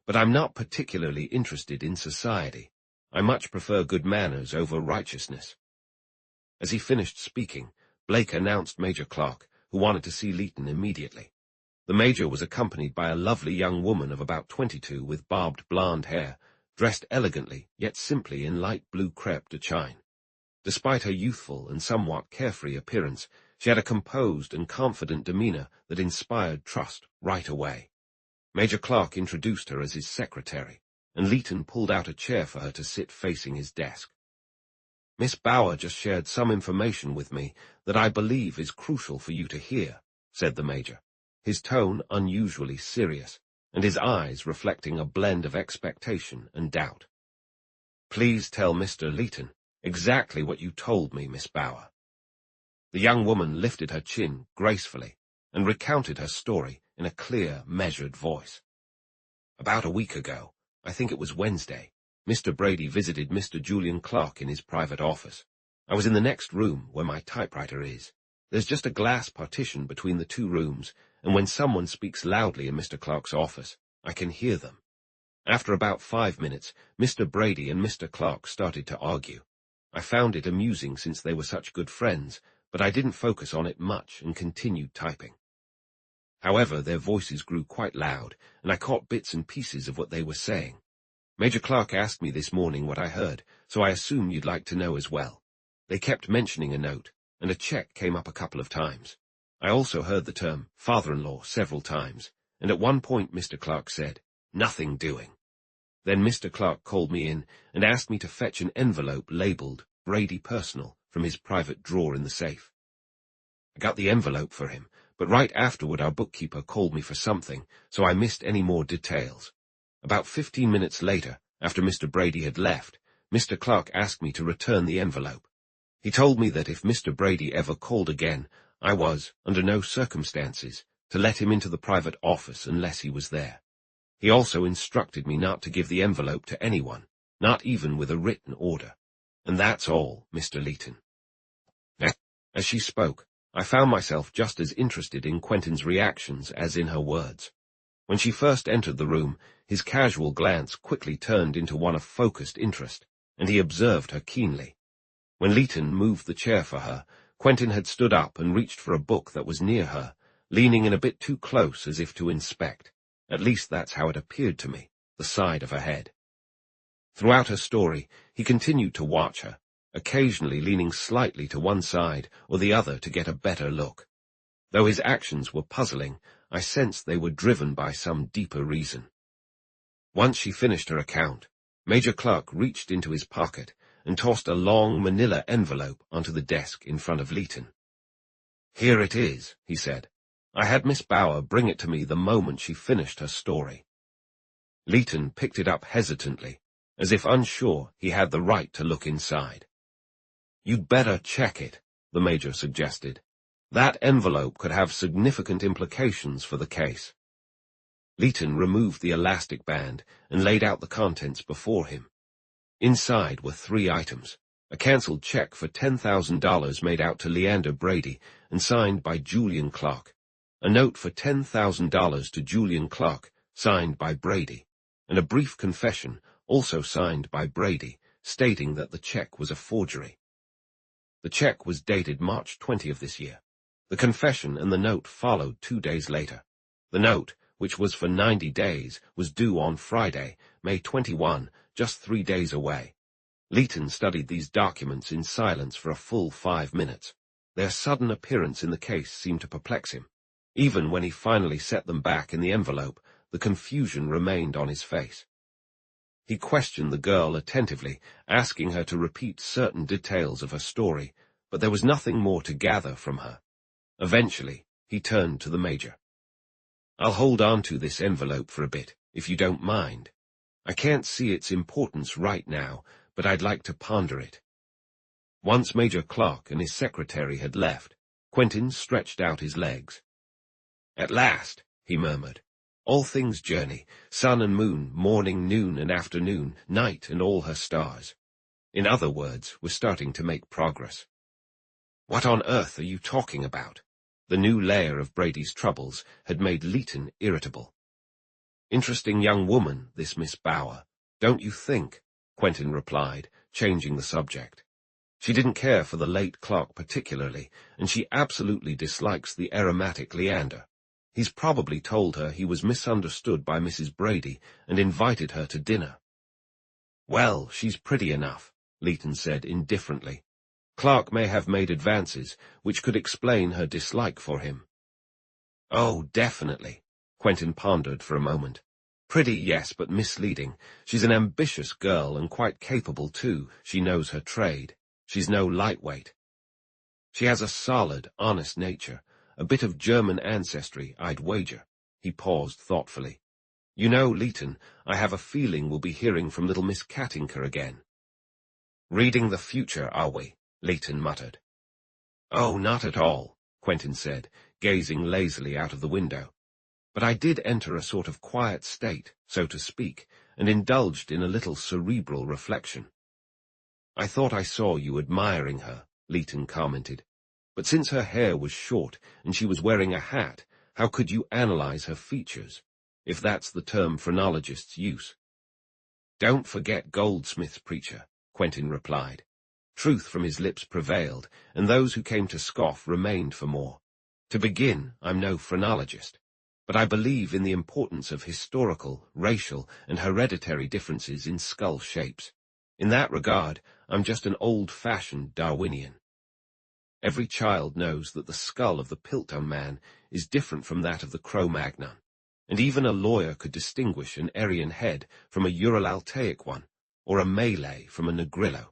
but I'm not particularly interested in society. I much prefer good manners over righteousness. As he finished speaking, Blake announced Major Clark, who wanted to see Leighton immediately. The Major was accompanied by a lovely young woman of about 22 with barbed blonde hair, dressed elegantly yet simply in light blue crêpe de chine. Despite her youthful and somewhat carefree appearance, she had a composed and confident demeanor that inspired trust right away. Major Clark introduced her as his secretary, and Leighton pulled out a chair for her to sit facing his desk. Miss Bower just shared some information with me that I believe is crucial for you to hear, said the Major, his tone unusually serious, and his eyes reflecting a blend of expectation and doubt. Please tell Mr. Leighton exactly what you told me, Miss Bower. The young woman lifted her chin gracefully and recounted her story in a clear, measured voice. About a week ago, I think it was Wednesday, Mr. Brady visited Mr. Julian Clark in his private office. I was in the next room where my typewriter is. There's just a glass partition between the two rooms, and when someone speaks loudly in Mr. Clark's office, I can hear them. After about 5 minutes, Mr. Brady and Mr. Clark started to argue. I found it amusing since they were such good friends, but I didn't focus on it much and continued typing. However, their voices grew quite loud, and I caught bits and pieces of what they were saying. Major Clark asked me this morning what I heard, so I assume you'd like to know as well. They kept mentioning a note, and a check came up a couple of times. I also heard the term father-in-law several times, and at one point Mr. Clark said, "Nothing doing." Then Mr. Clark called me in and asked me to fetch an envelope labeled Brady Personal from his private drawer in the safe. I got the envelope for him, but right afterward our bookkeeper called me for something, so I missed any more details. About 15 minutes later, after Mr. Brady had left, Mr. Clark asked me to return the envelope. He told me that if Mr. Brady ever called again, I was, under no circumstances, to let him into the private office unless he was there. He also instructed me not to give the envelope to anyone, not even with a written order. And that's all, Mr. Leighton. As she spoke, I found myself just as interested in Quentin's reactions as in her words. When she first entered the room, his casual glance quickly turned into one of focused interest, and he observed her keenly. When Leighton moved the chair for her, Quentin had stood up and reached for a book that was near her, leaning in a bit too close as if to inspect. At least that's how it appeared to me, the side of her head. Throughout her story, he continued to watch her, occasionally leaning slightly to one side or the other to get a better look. Though his actions were puzzling, I sensed they were driven by some deeper reason. Once she finished her account, Major Clark reached into his pocket and tossed a long manila envelope onto the desk in front of Leighton. "Here it is," he said. I had Miss Bower bring it to me the moment she finished her story. Leighton picked it up hesitantly, as if unsure he had the right to look inside. You'd better check it, the Major suggested. That envelope could have significant implications for the case. Leighton removed the elastic band and laid out the contents before him. Inside were 3 items: a cancelled check for $10,000 made out to Leander Brady and signed by Julian Clark, a note for $10,000 to Julian Clark, signed by Brady, and a brief confession, also signed by Brady, stating that the check was a forgery. The check was dated March 20 of this year. The confession and the note followed 2 days later. The note, which was for 90 days, was due on Friday, May 21, just 3 days away. Leighton studied these documents in silence for a full 5 minutes. Their sudden appearance in the case seemed to perplex him. Even when he finally set them back in the envelope, the confusion remained on his face. He questioned the girl attentively, asking her to repeat certain details of her story, but there was nothing more to gather from her. Eventually, he turned to the Major. I'll hold on to this envelope for a bit, if you don't mind. I can't see its importance right now, but I'd like to ponder it. Once Major Clark and his secretary had left, Quentin stretched out his legs. At last, he murmured. All things journey, sun and moon, morning, noon and afternoon, night and all her stars. In other words, we're starting to make progress. What on earth are you talking about? The new layer of Brady's troubles had made Leighton irritable. Interesting young woman, this Miss Bower, don't you think? Quentin replied, changing the subject. She didn't care for the late Clark particularly, and she absolutely dislikes the aromatic Leander. He's probably told her he was misunderstood by Mrs. Brady and invited her to dinner. Well, she's pretty enough, Leighton said indifferently. Clark may have made advances which could explain her dislike for him. Oh, definitely, Quentin pondered for a moment. Pretty, yes, but misleading. She's an ambitious girl and quite capable, too. She knows her trade. She's no lightweight. She has a solid, honest nature, a bit of German ancestry, I'd wager. He paused thoughtfully. You know, Leighton, I have a feeling we'll be hearing from little Miss Cattinker again. Reading the future, are we? Leighton muttered. Oh, not at all, Quentin said, gazing lazily out of the window. But I did enter a sort of quiet state, so to speak, and indulged in a little cerebral reflection. I thought I saw you admiring her, Leighton commented. But since her hair was short and she was wearing a hat, how could you analyze her features, if that's the term phrenologists use? Don't forget Goldsmith's preacher, Quentin replied. Truth from his lips prevailed, and those who came to scoff remained for more. To begin, I'm no phrenologist, but I believe in the importance of historical, racial, and hereditary differences in skull shapes. In that regard, I'm just an old-fashioned Darwinian. Every child knows that the skull of the Piltdown man is different from that of the Cro-Magnon, and even a lawyer could distinguish an Aryan head from a Ural-Altaic one, or a Malay from a Negrillo.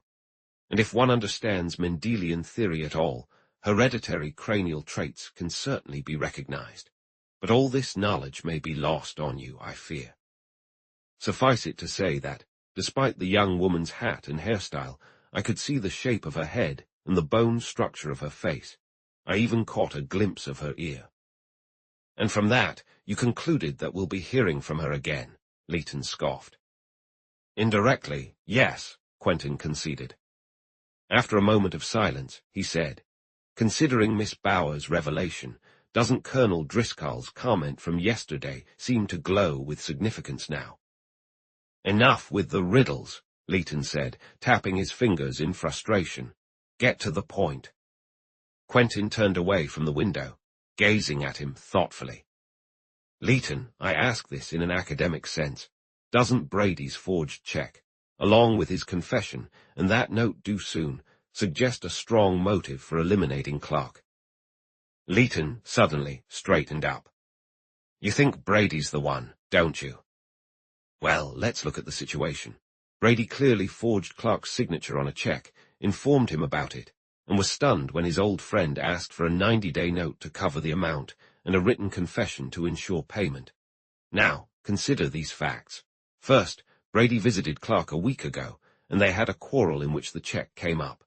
And if one understands Mendelian theory at all, hereditary cranial traits can certainly be recognized. But all this knowledge may be lost on you, I fear. Suffice it to say that, despite the young woman's hat and hairstyle, I could see the shape of her head and the bone structure of her face. I even caught a glimpse of her ear. And from that, you concluded that we'll be hearing from her again, Leighton scoffed. Indirectly, yes, Quentin conceded. After a moment of silence, he said, Considering Miss Bower's revelation, doesn't Colonel Driscoll's comment from yesterday seem to glow with significance now? Enough with the riddles, Leighton said, tapping his fingers in frustration. Get to the point. Quentin turned away from the window, gazing at him thoughtfully. Leighton, I ask this in an academic sense. Doesn't Brady's forged check, along with his confession, and that note due soon, suggest a strong motive for eliminating Clark? Leighton suddenly straightened up. You think Brady's the one, don't you? Well, let's look at the situation. Brady clearly forged Clark's signature on a check, informed him about it, and was stunned when his old friend asked for a 90-day note to cover the amount, and a written confession to ensure payment. Now, consider these facts. First, Brady visited Clark a week ago, and they had a quarrel in which the check came up.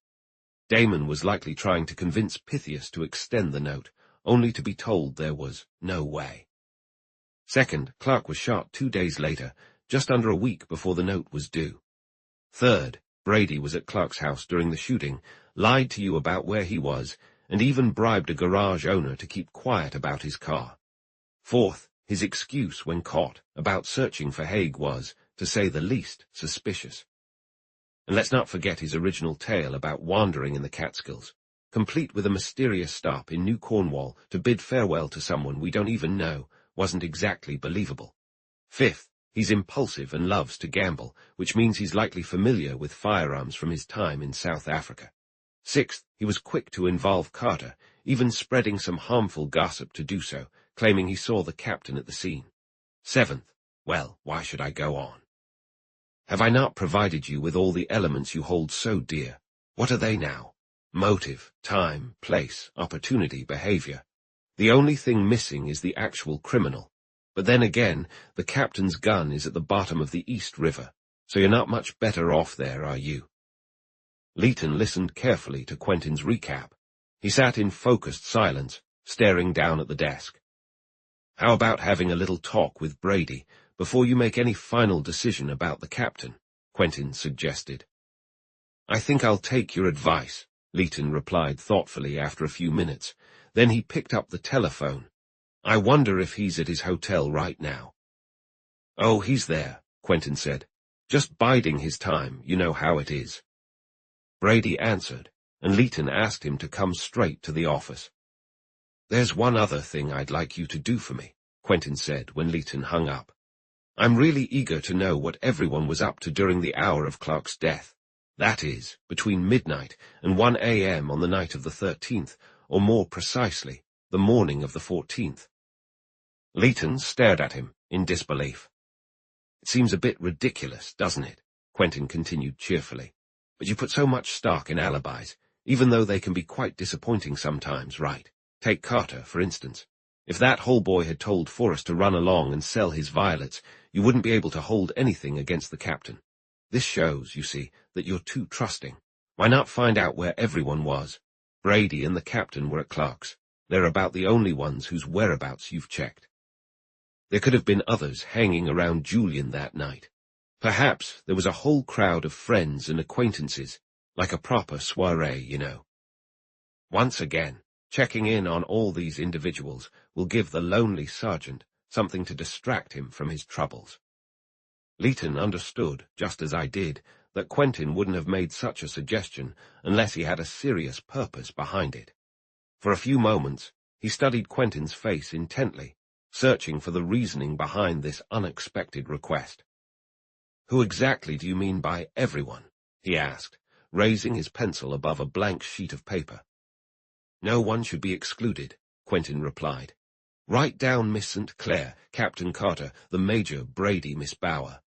Damon was likely trying to convince Pythias to extend the note, only to be told there was no way. Second, Clark was shot 2 days later, just under a week before the note was due. Third, Brady was at Clark's house during the shooting, lied to you about where he was, and even bribed a garage owner to keep quiet about his car. Fourth, his excuse when caught about searching for Haig was, to say the least, suspicious. And let's not forget his original tale about wandering in the Catskills, complete with a mysterious stop in New Cornwall to bid farewell to someone we don't even know, wasn't exactly believable. Fifth, he's impulsive and loves to gamble, which means he's likely familiar with firearms from his time in South Africa. Sixth, he was quick to involve Carter, even spreading some harmful gossip to do so, claiming he saw the captain at the scene. Seventh, well, why should I go on? Have I not provided you with all the elements you hold so dear? What are they now? Motive, time, place, opportunity, behavior. The only thing missing is the actual criminal. But then again, the captain's gun is at the bottom of the East River, so you're not much better off there, are you? Leighton listened carefully to Quentin's recap. He sat in focused silence, staring down at the desk. How about having a little talk with Brady before you make any final decision about the captain? Quentin suggested. I think I'll take your advice, Leighton replied thoughtfully after a few minutes. Then he picked up the telephone. I wonder if he's at his hotel right now. Oh, he's there, Quentin said. Just biding his time, you know how it is. Brady answered, and Leighton asked him to come straight to the office. There's one other thing I'd like you to do for me, Quentin said when Leighton hung up. I'm really eager to know what everyone was up to during the hour of Clark's death. That is, between midnight and 1 a.m. on the night of the 13th, or more precisely, the morning of the 14th. Leighton stared at him in disbelief. It seems a bit ridiculous, doesn't it? Quentin continued cheerfully. But you put so much stock in alibis, even though they can be quite disappointing sometimes, right? Take Carter, for instance. If that whole boy had told Forrest to run along and sell his violets, you wouldn't be able to hold anything against the captain. This shows, you see, that you're too trusting. Why not find out where everyone was? Brady and the captain were at Clark's. They're about the only ones whose whereabouts you've checked. There could have been others hanging around Julian that night. Perhaps there was a whole crowd of friends and acquaintances, like a proper soiree, you know. Once again, checking in on all these individuals will give the lonely sergeant something to distract him from his troubles. Leighton understood, just as I did, that Quentin wouldn't have made such a suggestion unless he had a serious purpose behind it. For a few moments, he studied Quentin's face intently, searching for the reasoning behind this unexpected request. Who exactly do you mean by everyone? He asked, raising his pencil above a blank sheet of paper. No one should be excluded, Quentin replied. Write down Miss St. Clair, Captain Carter, the Major, Brady, Miss Bower.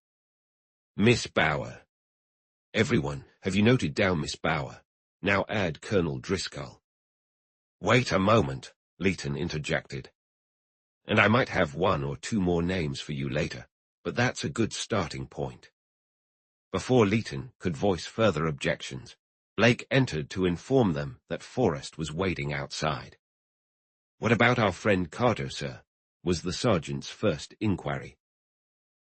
Miss Bower. Everyone, have you noted down Miss Bower? Now add Colonel Driscoll. Wait a moment, Leighton interjected. And I might have 1 or 2 more names for you later, but that's a good starting point. Before Leighton could voice further objections, Blake entered to inform them that Forrest was waiting outside. What about our friend Carter, sir? Was the sergeant's first inquiry.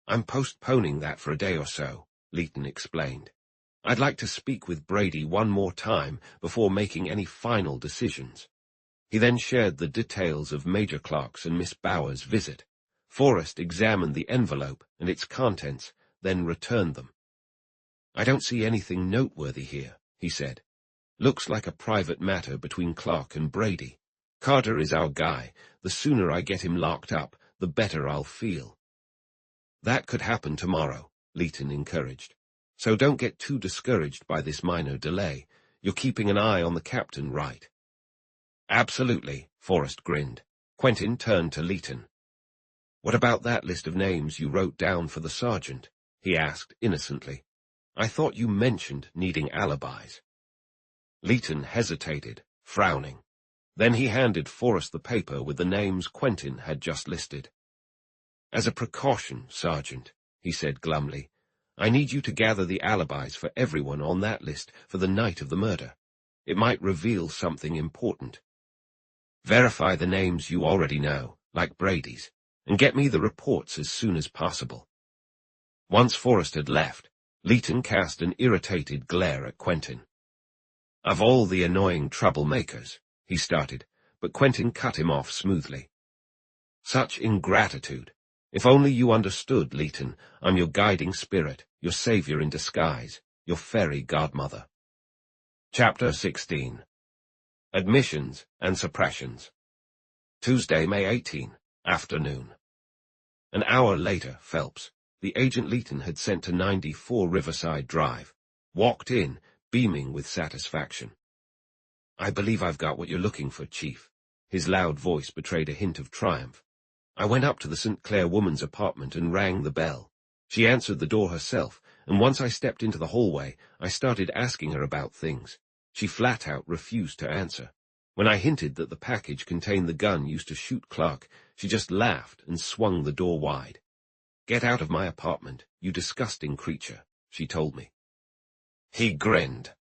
I'm postponing that for a day or so, Leighton explained. I'd like to speak with Brady one more time before making any final decisions. He then shared the details of Major Clark's and Miss Bower's visit. Forrest examined the envelope and its contents, then returned them. I don't see anything noteworthy here, he said. Looks like a private matter between Clark and Brady. Carter is our guy. The sooner I get him locked up, the better I'll feel. That could happen tomorrow, Leighton encouraged. So don't get too discouraged by this minor delay. You're keeping an eye on the captain, right? Absolutely, Forrest grinned. Quentin turned to Leighton. What about that list of names you wrote down for the sergeant? He asked innocently. I thought you mentioned needing alibis. Leighton hesitated, frowning. Then he handed Forrest the paper with the names Quentin had just listed. "As a precaution, Sergeant," he said glumly, "I need you to gather the alibis for everyone on that list for the night of the murder. It might reveal something important. Verify the names you already know, like Brady's, and get me the reports as soon as possible." Once Forrest had left, Leighton cast an irritated glare at Quentin. "Of all the annoying troublemakers," he started, but Quentin cut him off smoothly. "Such ingratitude. If only you understood, Leighton, I'm your guiding spirit, your savior in disguise, your fairy godmother." Chapter 16. Admissions and Suppressions. Tuesday, May 18, afternoon. An hour later, Phelps, the agent Leighton had sent to 94 Riverside Drive, walked in, beaming with satisfaction. "I believe I've got what you're looking for, Chief." His loud voice betrayed a hint of triumph. "I went up to the St. Clair woman's apartment and rang the bell. She answered the door herself, and once I stepped into the hallway, I started asking her about things. She flat out refused to answer. When I hinted that the package contained the gun used to shoot Clark, she just laughed and swung the door wide. 'Get out of my apartment, you disgusting creature,' she told me." He grinned.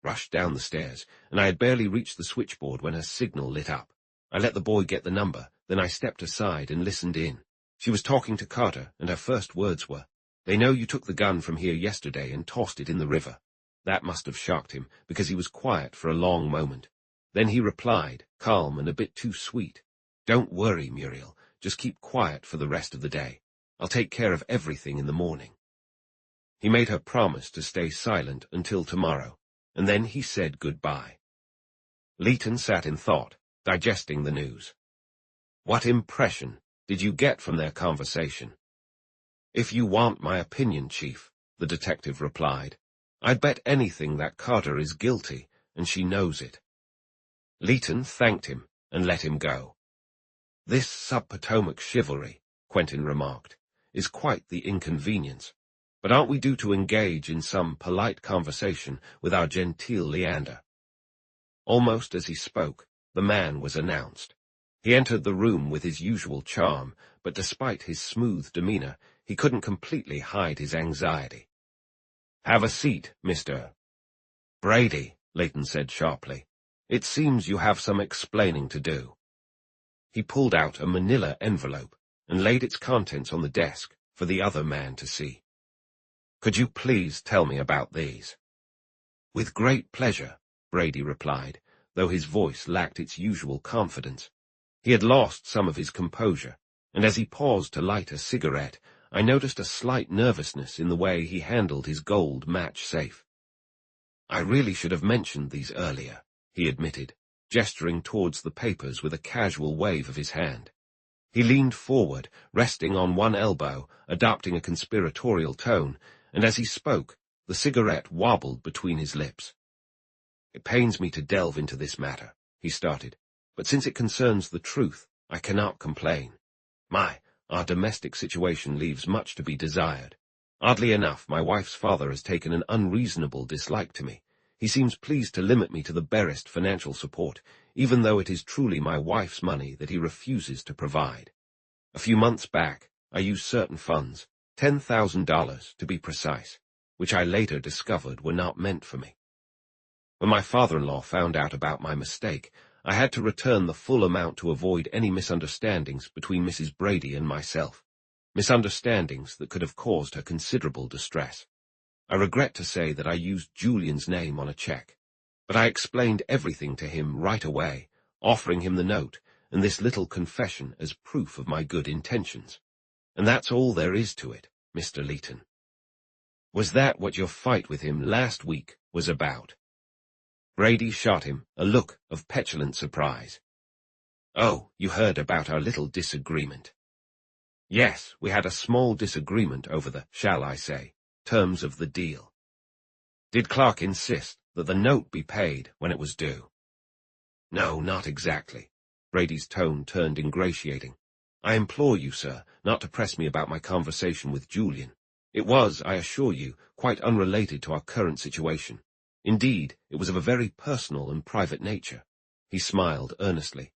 Rushed down the stairs, and I had barely reached the switchboard when her signal lit up. I let the boy get the number, then I stepped aside and listened in. She was talking to Carter, and her first words were, "They know you took the gun from here yesterday and tossed it in the river." That must have shocked him, because he was quiet for a long moment. Then he replied, calm and a bit too sweet, "Don't worry, Muriel. Just keep quiet for the rest of the day. I'll take care of everything in the morning." He made her promise to stay silent until tomorrow, and then he said goodbye. Leighton sat in thought, digesting the news. "What impression did you get from their conversation?" "If you want my opinion, Chief," the detective replied, "I'd bet anything that Carter is guilty, and she knows it." Leighton thanked him and let him go. "This sub-Potomac chivalry," Quentin remarked, "is quite the inconvenience. But aren't we due to engage in some polite conversation with our genteel Leander?" Almost as he spoke, the man was announced. He entered the room with his usual charm, but despite his smooth demeanor, he couldn't completely hide his anxiety. "Have a seat, Mr. Brady," Leighton said sharply. "It seems you have some explaining to do." He pulled out a manila envelope and laid its contents on the desk for the other man to see. "Could you please tell me about these?" "With great pleasure," Brady replied, though his voice lacked its usual confidence. He had lost some of his composure, and as he paused to light a cigarette, I noticed a slight nervousness in the way he handled his gold match safe. "I really should have mentioned these earlier," he admitted, gesturing towards the papers with a casual wave of his hand. He leaned forward, resting on one elbow, adopting a conspiratorial tone, and as he spoke, the cigarette wobbled between his lips. "It pains me to delve into this matter," he started, "but since it concerns the truth, I cannot complain. Our domestic situation leaves much to be desired. Oddly enough, my wife's father has taken an unreasonable dislike to me. He seems pleased to limit me to the barest financial support, even though it is truly my wife's money that he refuses to provide. A few months back, I used certain funds, $10,000 to be precise, which I later discovered were not meant for me. When my father-in-law found out about my mistake, I had to return the full amount to avoid any misunderstandings between Mrs. Brady and myself, misunderstandings that could have caused her considerable distress. I regret to say that I used Julian's name on a check, but I explained everything to him right away, offering him the note and this little confession as proof of my good intentions. And that's all there is to it, Mr. Leighton." "Was that what your fight with him last week was about?" Brady shot him a look of petulant surprise. "Oh, you heard about our little disagreement." "Yes, we had a small disagreement over the, shall I say, terms of the deal." "Did Clark insist that the note be paid when it was due?" "No, not exactly." Brady's tone turned ingratiating. "I implore you, sir, not to press me about my conversation with Julian. It was, I assure you, quite unrelated to our current situation. Indeed, it was of a very personal and private nature. He smiled earnestly.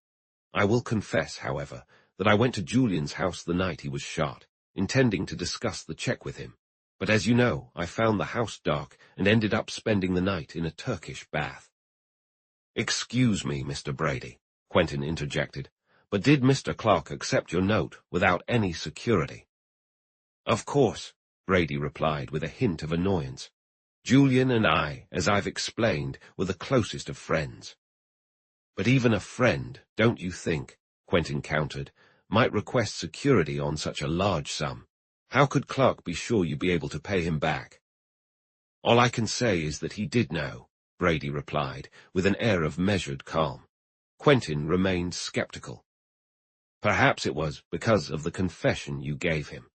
I will confess, however, that I went to Julian's house the night he was shot, intending to discuss the check with him. But as you know, I found the house dark and ended up spending the night in a Turkish bath. Excuse me, Mr. Brady, Quentin interjected, but did Mr. Clark accept your note without any security? Of course, Brady replied with a hint of annoyance. Julian and I, as I've explained, were the closest of friends. But even a friend, don't you think, Quentin countered, might request security on such a large sum? How could Clark be sure you'd be able to pay him back? All I can say is that he did know, Brady replied, with an air of measured calm. Quentin remained skeptical. Perhaps it was because of the confession you gave him.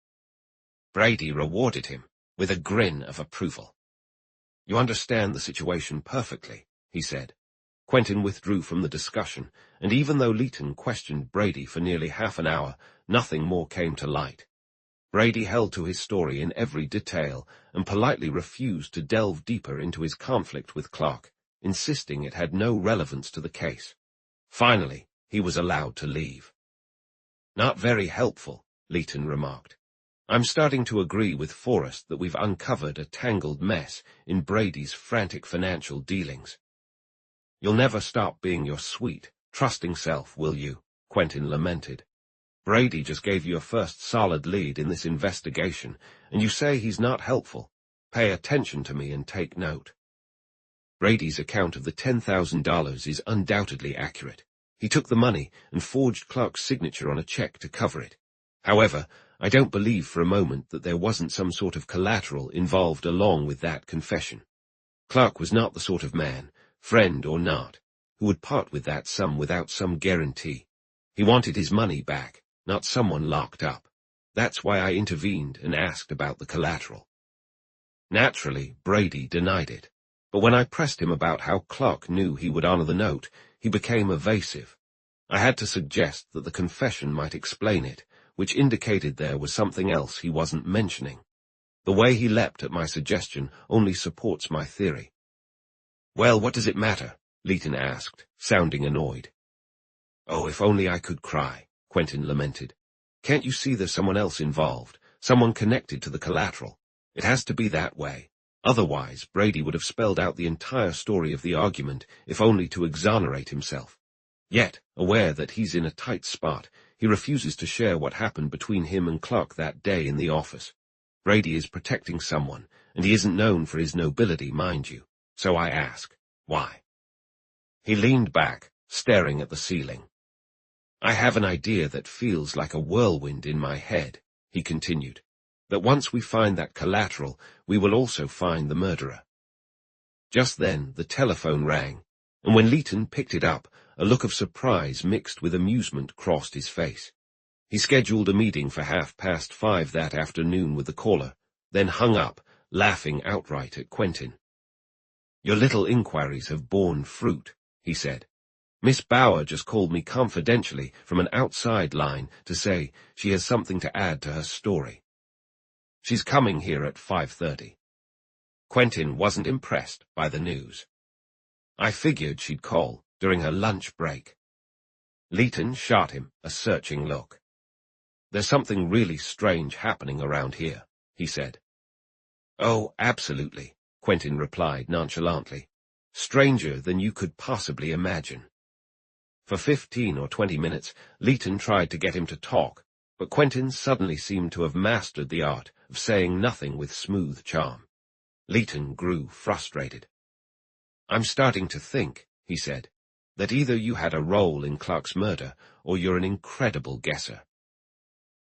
Brady rewarded him with a grin of approval. You understand the situation perfectly, he said. Quentin withdrew from the discussion, and even though Leighton questioned Brady for nearly half an hour, nothing more came to light. Brady held to his story in every detail and politely refused to delve deeper into his conflict with Clark, insisting it had no relevance to the case. Finally, he was allowed to leave. Not very helpful, Leighton remarked. I'm starting to agree with Forrest that we've uncovered a tangled mess in Brady's frantic financial dealings. You'll never stop being your sweet, trusting self, will you? Quentin lamented. Brady just gave you a first solid lead in this investigation, and you say he's not helpful. Pay attention to me and take note. Brady's account of the $10,000 is undoubtedly accurate. He took the money and forged Clark's signature on a check to cover it. However, I don't believe for a moment that there wasn't some sort of collateral involved along with that confession. Clark was not the sort of man, friend or not, who would part with that sum without some guarantee. He wanted his money back, not someone locked up. That's why I intervened and asked about the collateral. Naturally, Brady denied it, but when I pressed him about how Clark knew he would honor the note, he became evasive. I had to suggest that the confession might explain it, which indicated there was something else he wasn't mentioning. The way he leapt at my suggestion only supports my theory. Well, what does it matter? Leighton asked, sounding annoyed. Oh, if only I could cry, Quentin lamented. Can't you see there's someone else involved, someone connected to the collateral? It has to be that way. Otherwise, Brady would have spelled out the entire story of the argument, if only to exonerate himself. Yet, aware that he's in a tight spot, he refuses to share what happened between him and Clark that day in the office. Brady is protecting someone, and he isn't known for his nobility, mind you. So I ask, why? He leaned back, staring at the ceiling. I have an idea that feels like a whirlwind in my head, he continued, that once we find that collateral, we will also find the murderer. Just then, the telephone rang, and when Leighton picked it up, a look of surprise mixed with amusement crossed his face. He scheduled a meeting for 5:30 that afternoon with the caller, then hung up, laughing outright at Quentin. Your little inquiries have borne fruit, he said. Miss Bauer just called me confidentially from an outside line to say she has something to add to her story. She's coming here at 5:30. Quentin wasn't impressed by the news. I figured she'd call during her lunch break. Leighton shot him a searching look. There's something really strange happening around here, he said. Oh, absolutely, Quentin replied nonchalantly. Stranger than you could possibly imagine. For 15 or 20 minutes, Leighton tried to get him to talk, but Quentin suddenly seemed to have mastered the art of saying nothing with smooth charm. Leighton grew frustrated. I'm starting to think, he said, that either you had a role in Clark's murder or you're an incredible guesser.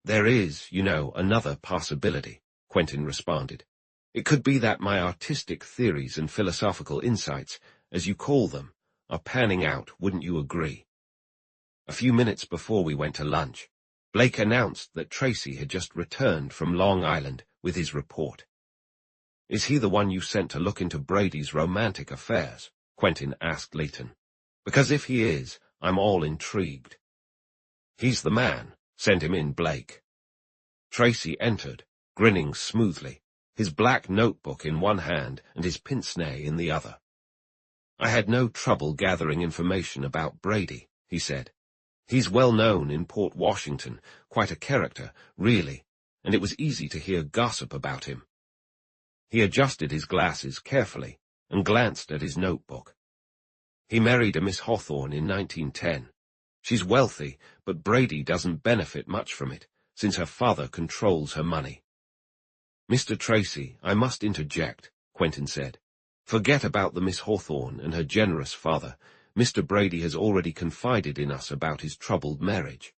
There is, you know, another possibility, Quentin responded. It could be that my artistic theories and philosophical insights, as you call them, are panning out, wouldn't you agree? A few minutes before we went to lunch, Blake announced that Tracy had just returned from Long Island with his report. Is he the one you sent to look into Brady's romantic affairs? Quentin asked Leighton. Because if he is, I'm all intrigued. He's the man. Send him in, Blake. Tracy entered, grinning smoothly, his black notebook in one hand and his pince-nez in the other. I had no trouble gathering information about Brady, he said. He's well known in Port Washington, quite a character, really, and it was easy to hear gossip about him. He adjusted his glasses carefully and glanced at his notebook. He married a Miss Hawthorne in 1910. She's wealthy, but Brady doesn't benefit much from it, since her father controls her money. Mr. Tracy, I must interject, Quentin said. Forget about the Miss Hawthorne and her generous father. Mr. Brady has already confided in us about his troubled marriage.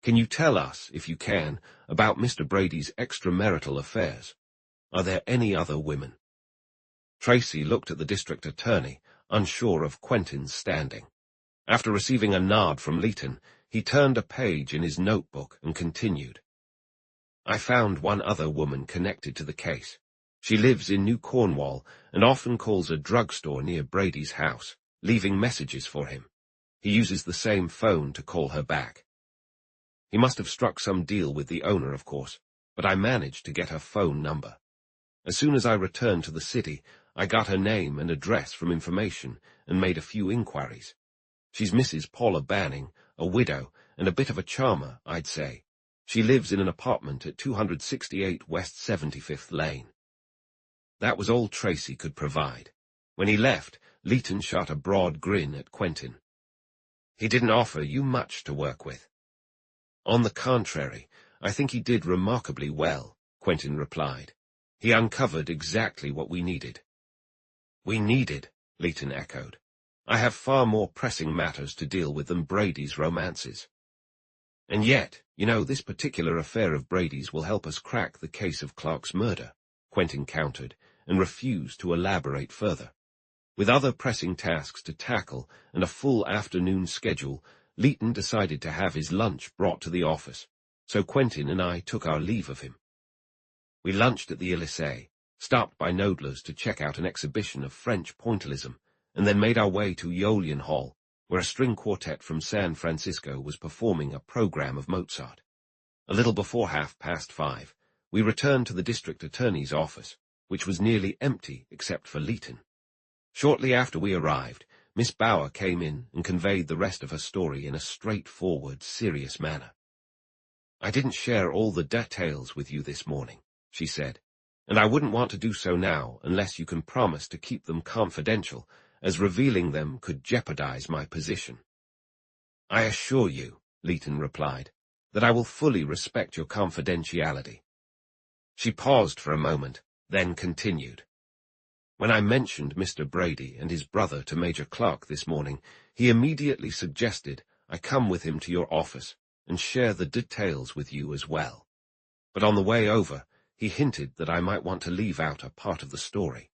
Can you tell us, if you can, about Mr. Brady's extramarital affairs? Are there any other women? Tracy looked at the district attorney, unsure of Quentin's standing. After receiving a nod from Leighton, he turned a page in his notebook and continued. I found one other woman connected to the case. She lives in New Cornwall and often calls a drugstore near Brady's house, leaving messages for him. He uses the same phone to call her back. He must have struck some deal with the owner, of course, but I managed to get her phone number. As soon as I returned to the city, I got her name and address from information and made a few inquiries. She's Mrs. Paula Banning, a widow, and a bit of a charmer, I'd say. She lives in an apartment at 268 West 75th Lane. That was all Tracy could provide. When he left, Leighton shot a broad grin at Quentin. He didn't offer you much to work with. On the contrary, I think he did remarkably well, Quentin replied. He uncovered exactly what we needed. We needed, Leighton echoed. I have far more pressing matters to deal with than Brady's romances. And yet, you know, this particular affair of Brady's will help us crack the case of Clark's murder, Quentin countered, and refused to elaborate further. With other pressing tasks to tackle and a full afternoon schedule, Leighton decided to have his lunch brought to the office, so Quentin and I took our leave of him. We lunched at the Elysee, stopped by Knoedler's to check out an exhibition of French pointillism, and then made our way to Julian Hall, where a string quartet from San Francisco was performing a program of Mozart. A little before 5:30, we returned to the district attorney's office, which was nearly empty except for Leighton. Shortly after we arrived, Miss Bower came in and conveyed the rest of her story in a straightforward, serious manner. I didn't share all the details with you this morning, she said, and I wouldn't want to do so now unless you can promise to keep them confidential, as revealing them could jeopardize my position. I assure you, Leighton replied, that I will fully respect your confidentiality. She paused for a moment, then continued. When I mentioned Mr. Brady and his brother to Major Clark this morning, he immediately suggested I come with him to your office and share the details with you as well. But on the way over, he hinted that I might want to leave out a part of the story.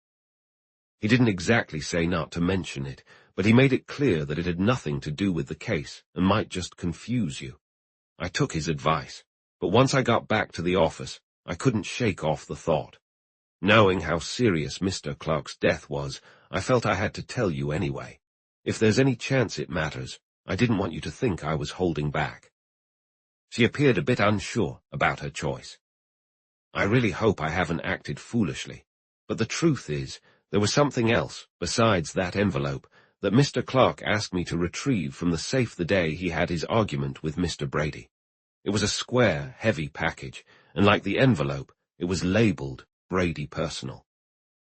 He didn't exactly say not to mention it, but he made it clear that it had nothing to do with the case and might just confuse you. I took his advice, but once I got back to the office, I couldn't shake off the thought. Knowing how serious Mr. Clark's death was, I felt I had to tell you anyway. If there's any chance it matters, I didn't want you to think I was holding back. She appeared a bit unsure about her choice. I really hope I haven't acted foolishly, but the truth is, there was something else, besides that envelope, that Mr. Clark asked me to retrieve from the safe the day he had his argument with Mr. Brady. It was a square, heavy package, and like the envelope, it was labeled Brady Personal.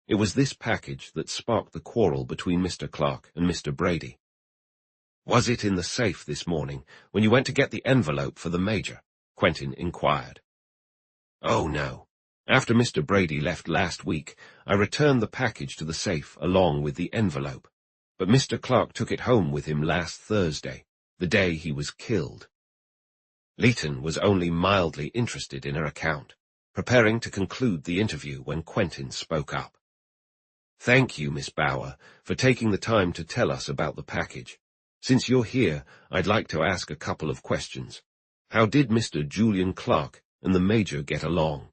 It was this package that sparked the quarrel between Mr. Clark and Mr. Brady. Was it in the safe this morning, when you went to get the envelope for the Major? Quentin inquired. Oh, no. After Mr. Brady left last week, I returned the package to the safe along with the envelope, but Mr. Clark took it home with him last Thursday, the day he was killed. Leighton was only mildly interested in her account, preparing to conclude the interview when Quentin spoke up. Thank you, Miss Bower, for taking the time to tell us about the package. Since you're here, I'd like to ask a couple of questions. How did Mr. Julian Clark and the Major get along?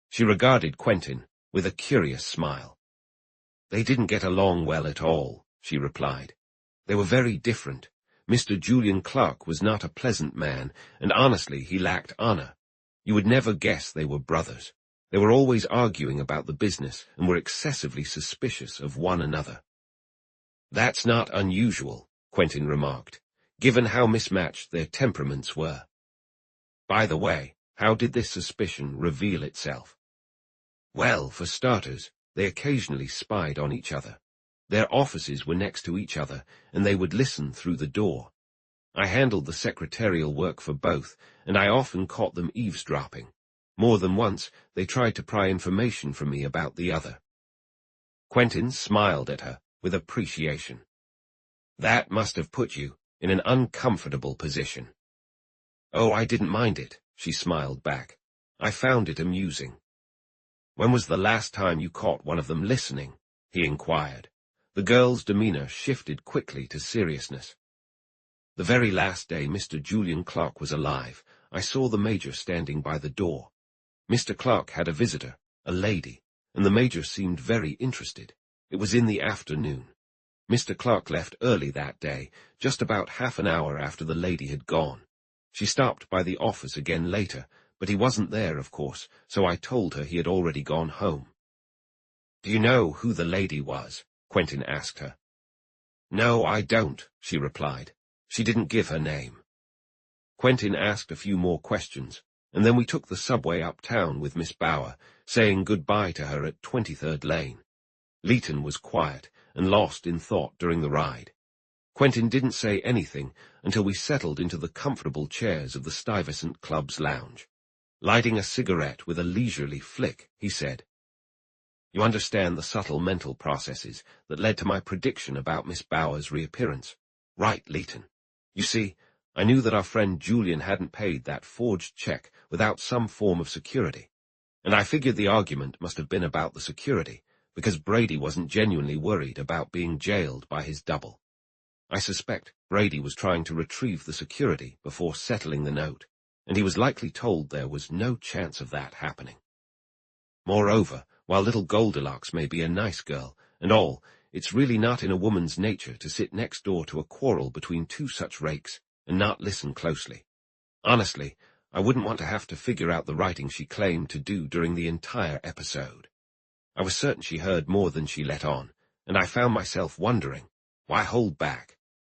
She regarded Quentin with a curious smile. They didn't get along well at all, she replied. They were very different. Mr. Julian Clark was not a pleasant man, and honestly he lacked honor. You would never guess they were brothers. They were always arguing about the business and were excessively suspicious of one another. That's not unusual, Quentin remarked, given how mismatched their temperaments were. By the way, how did this suspicion reveal itself? Well, for starters, they occasionally spied on each other. Their offices were next to each other, and they would listen through the door. I handled the secretarial work for both, and I often caught them eavesdropping. More than once, they tried to pry information from me about the other. Quentin smiled at her with appreciation. That must have put you in an uncomfortable position. Oh, I didn't mind it, she smiled back. I found it amusing. When was the last time you caught one of them listening? He inquired. The girl's demeanor shifted quickly to seriousness. The very last day Mr. Julian Clark was alive, I saw the Major standing by the door. Mr. Clark had a visitor, a lady, and the Major seemed very interested. It was in the afternoon. Mr. Clark left early that day, just about half an hour after the lady had gone. She stopped by the office again later, but he wasn't there, of course, so I told her he had already gone home. Do you know who the lady was? Quentin asked her. No, I don't, she replied. She didn't give her name. Quentin asked a few more questions, and then we took the subway uptown with Miss Bower, saying goodbye to her at 23rd Lane. Leighton was quiet and lost in thought during the ride. Quentin didn't say anything until we settled into the comfortable chairs of the Stuyvesant Club's lounge. Lighting a cigarette with a leisurely flick, he said, You understand the subtle mental processes that led to my prediction about Miss Bower's reappearance. Right, Leighton. You see, I knew that our friend Julian hadn't paid that forged check without some form of security, and I figured the argument must have been about the security, because Brady wasn't genuinely worried about being jailed by his double. I suspect Brady was trying to retrieve the security before settling the note, and he was likely told there was no chance of that happening. Moreover, while little Goldilocks may be a nice girl, and all, it's really not in a woman's nature to sit next door to a quarrel between two such rakes and not listen closely. Honestly, I wouldn't want to have to figure out the writing she claimed to do during the entire episode. I was certain she heard more than she let on, and I found myself wondering, why hold back?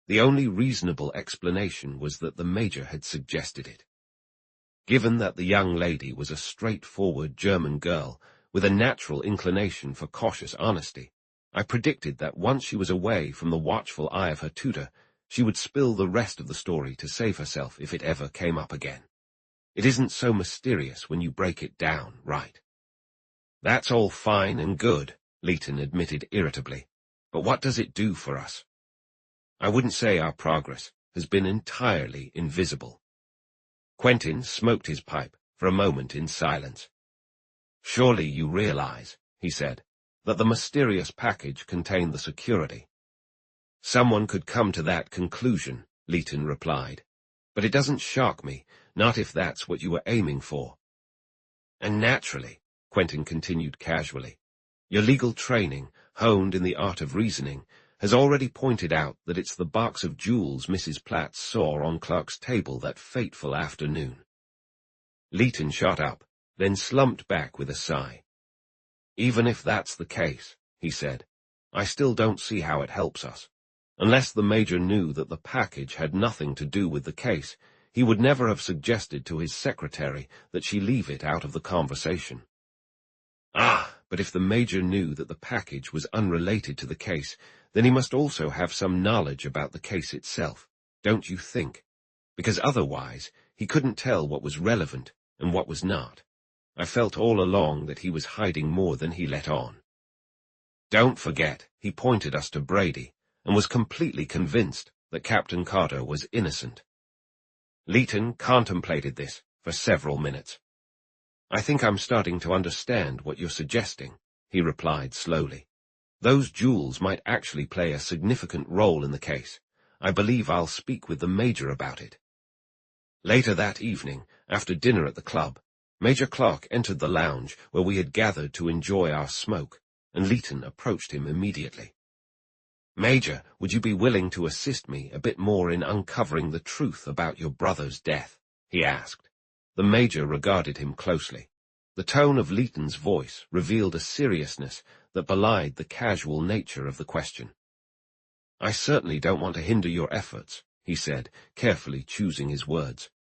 The only reasonable explanation was that the Major had suggested it. Given that the young lady was a straightforward German girl with a natural inclination for cautious honesty, I predicted that once she was away from the watchful eye of her tutor, she would spill the rest of the story to save herself if it ever came up again. It isn't so mysterious when you break it down, right? That's all fine and good, Leighton admitted irritably, but what does it do for us? I wouldn't say our progress has been entirely invisible. Quentin smoked his pipe for a moment in silence. Surely you realize, he said, that the mysterious package contained the security. Someone could come to that conclusion, Leighton replied, but it doesn't shock me, not if that's what you were aiming for. And naturally, Quentin continued casually, your legal training, honed in the art of reasoning, has already pointed out that it's the box of jewels Mrs. Platt saw on Clark's table that fateful afternoon. Leighton shot up, then slumped back with a sigh. Even if that's the case, he said, I still don't see how it helps us. Unless the Major knew that the package had nothing to do with the case, he would never have suggested to his secretary that she leave it out of the conversation. Ah, but if the Major knew that the package was unrelated to the case, then he must also have some knowledge about the case itself, don't you think? Because otherwise, he couldn't tell what was relevant and what was not. I felt all along that he was hiding more than he let on. Don't forget, he pointed us to Brady, and was completely convinced that Captain Carter was innocent. Leighton contemplated this for several minutes. I think I'm starting to understand what you're suggesting, he replied slowly. Those jewels might actually play a significant role in the case. I believe I'll speak with the Major about it. Later that evening, after dinner at the club, Major Clark entered the lounge where we had gathered to enjoy our smoke, and Leighton approached him immediately. Major, would you be willing to assist me a bit more in uncovering the truth about your brother's death? He asked. The Major regarded him closely. The tone of Leighton's voice revealed a seriousness that belied the casual nature of the question. I certainly don't want to hinder your efforts, he said, carefully choosing his words.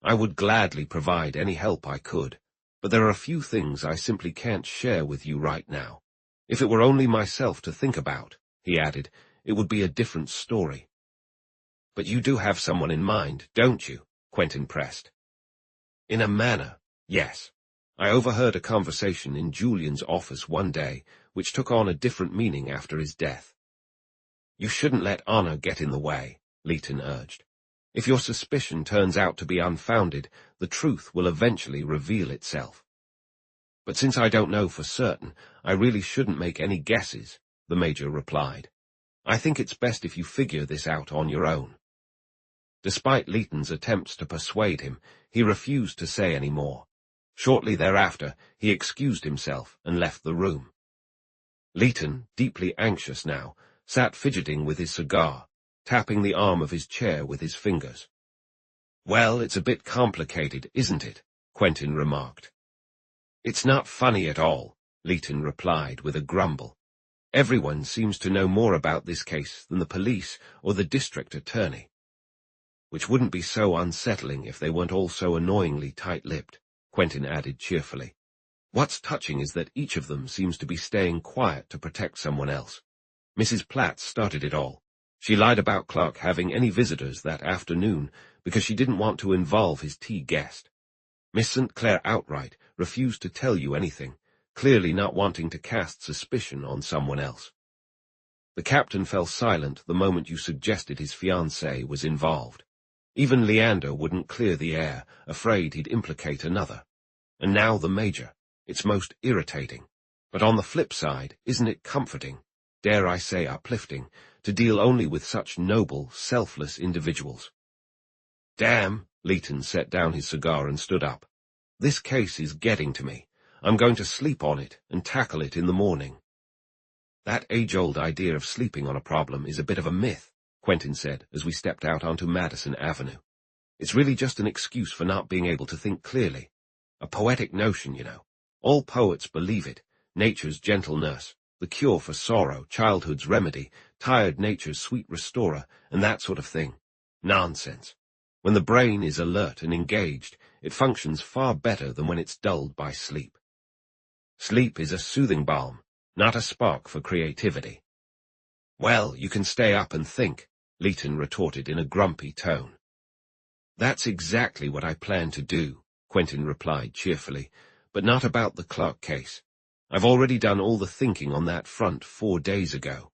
I would gladly provide any help I could, but there are a few things I simply can't share with you right now. If it were only myself to think about, he added, it would be a different story. But you do have someone in mind, don't you? Quentin pressed. In a manner, yes. I overheard a conversation in Julian's office one day, which took on a different meaning after his death. You shouldn't let honor get in the way, Leighton urged. If your suspicion turns out to be unfounded, the truth will eventually reveal itself. But since I don't know for certain, I really shouldn't make any guesses, the Major replied. I think it's best if you figure this out on your own. Despite Leighton's attempts to persuade him, he refused to say any more. Shortly thereafter, he excused himself and left the room. Leighton, deeply anxious now, sat fidgeting with his cigar, tapping the arm of his chair with his fingers. Well, it's a bit complicated, isn't it? Quentin remarked. It's not funny at all, Leighton replied with a grumble. Everyone seems to know more about this case than the police or the district attorney. Which wouldn't be so unsettling if they weren't all so annoyingly tight-lipped, Quentin added cheerfully. What's touching is that each of them seems to be staying quiet to protect someone else. Mrs. Platt started it all. She lied about Clark having any visitors that afternoon because she didn't want to involve his tea guest. Miss St. Clair outright refused to tell you anything, clearly not wanting to cast suspicion on someone else. The captain fell silent the moment you suggested his fiancée was involved. Even Leander wouldn't clear the air, afraid he'd implicate another. And now the Major. It's most irritating. But on the flip side, isn't it comforting, dare I say uplifting, to deal only with such noble, selfless individuals? Damn, Leighton set down his cigar and stood up. This case is getting to me. I'm going to sleep on it and tackle it in the morning. That age-old idea of sleeping on a problem is a bit of a myth, Quentin said as we stepped out onto Madison Avenue. It's really just an excuse for not being able to think clearly. A poetic notion, you know. All poets believe it. Nature's gentle nurse, the cure for sorrow, childhood's remedy, tired nature's sweet restorer, and that sort of thing. Nonsense. When the brain is alert and engaged, it functions far better than when it's dulled by sleep. Sleep is a soothing balm, not a spark for creativity. Well, you can stay up and think, Leighton retorted in a grumpy tone. That's exactly what I plan to do, Quentin replied cheerfully, but not about the Clark case. I've already done all the thinking on that front 4 days ago.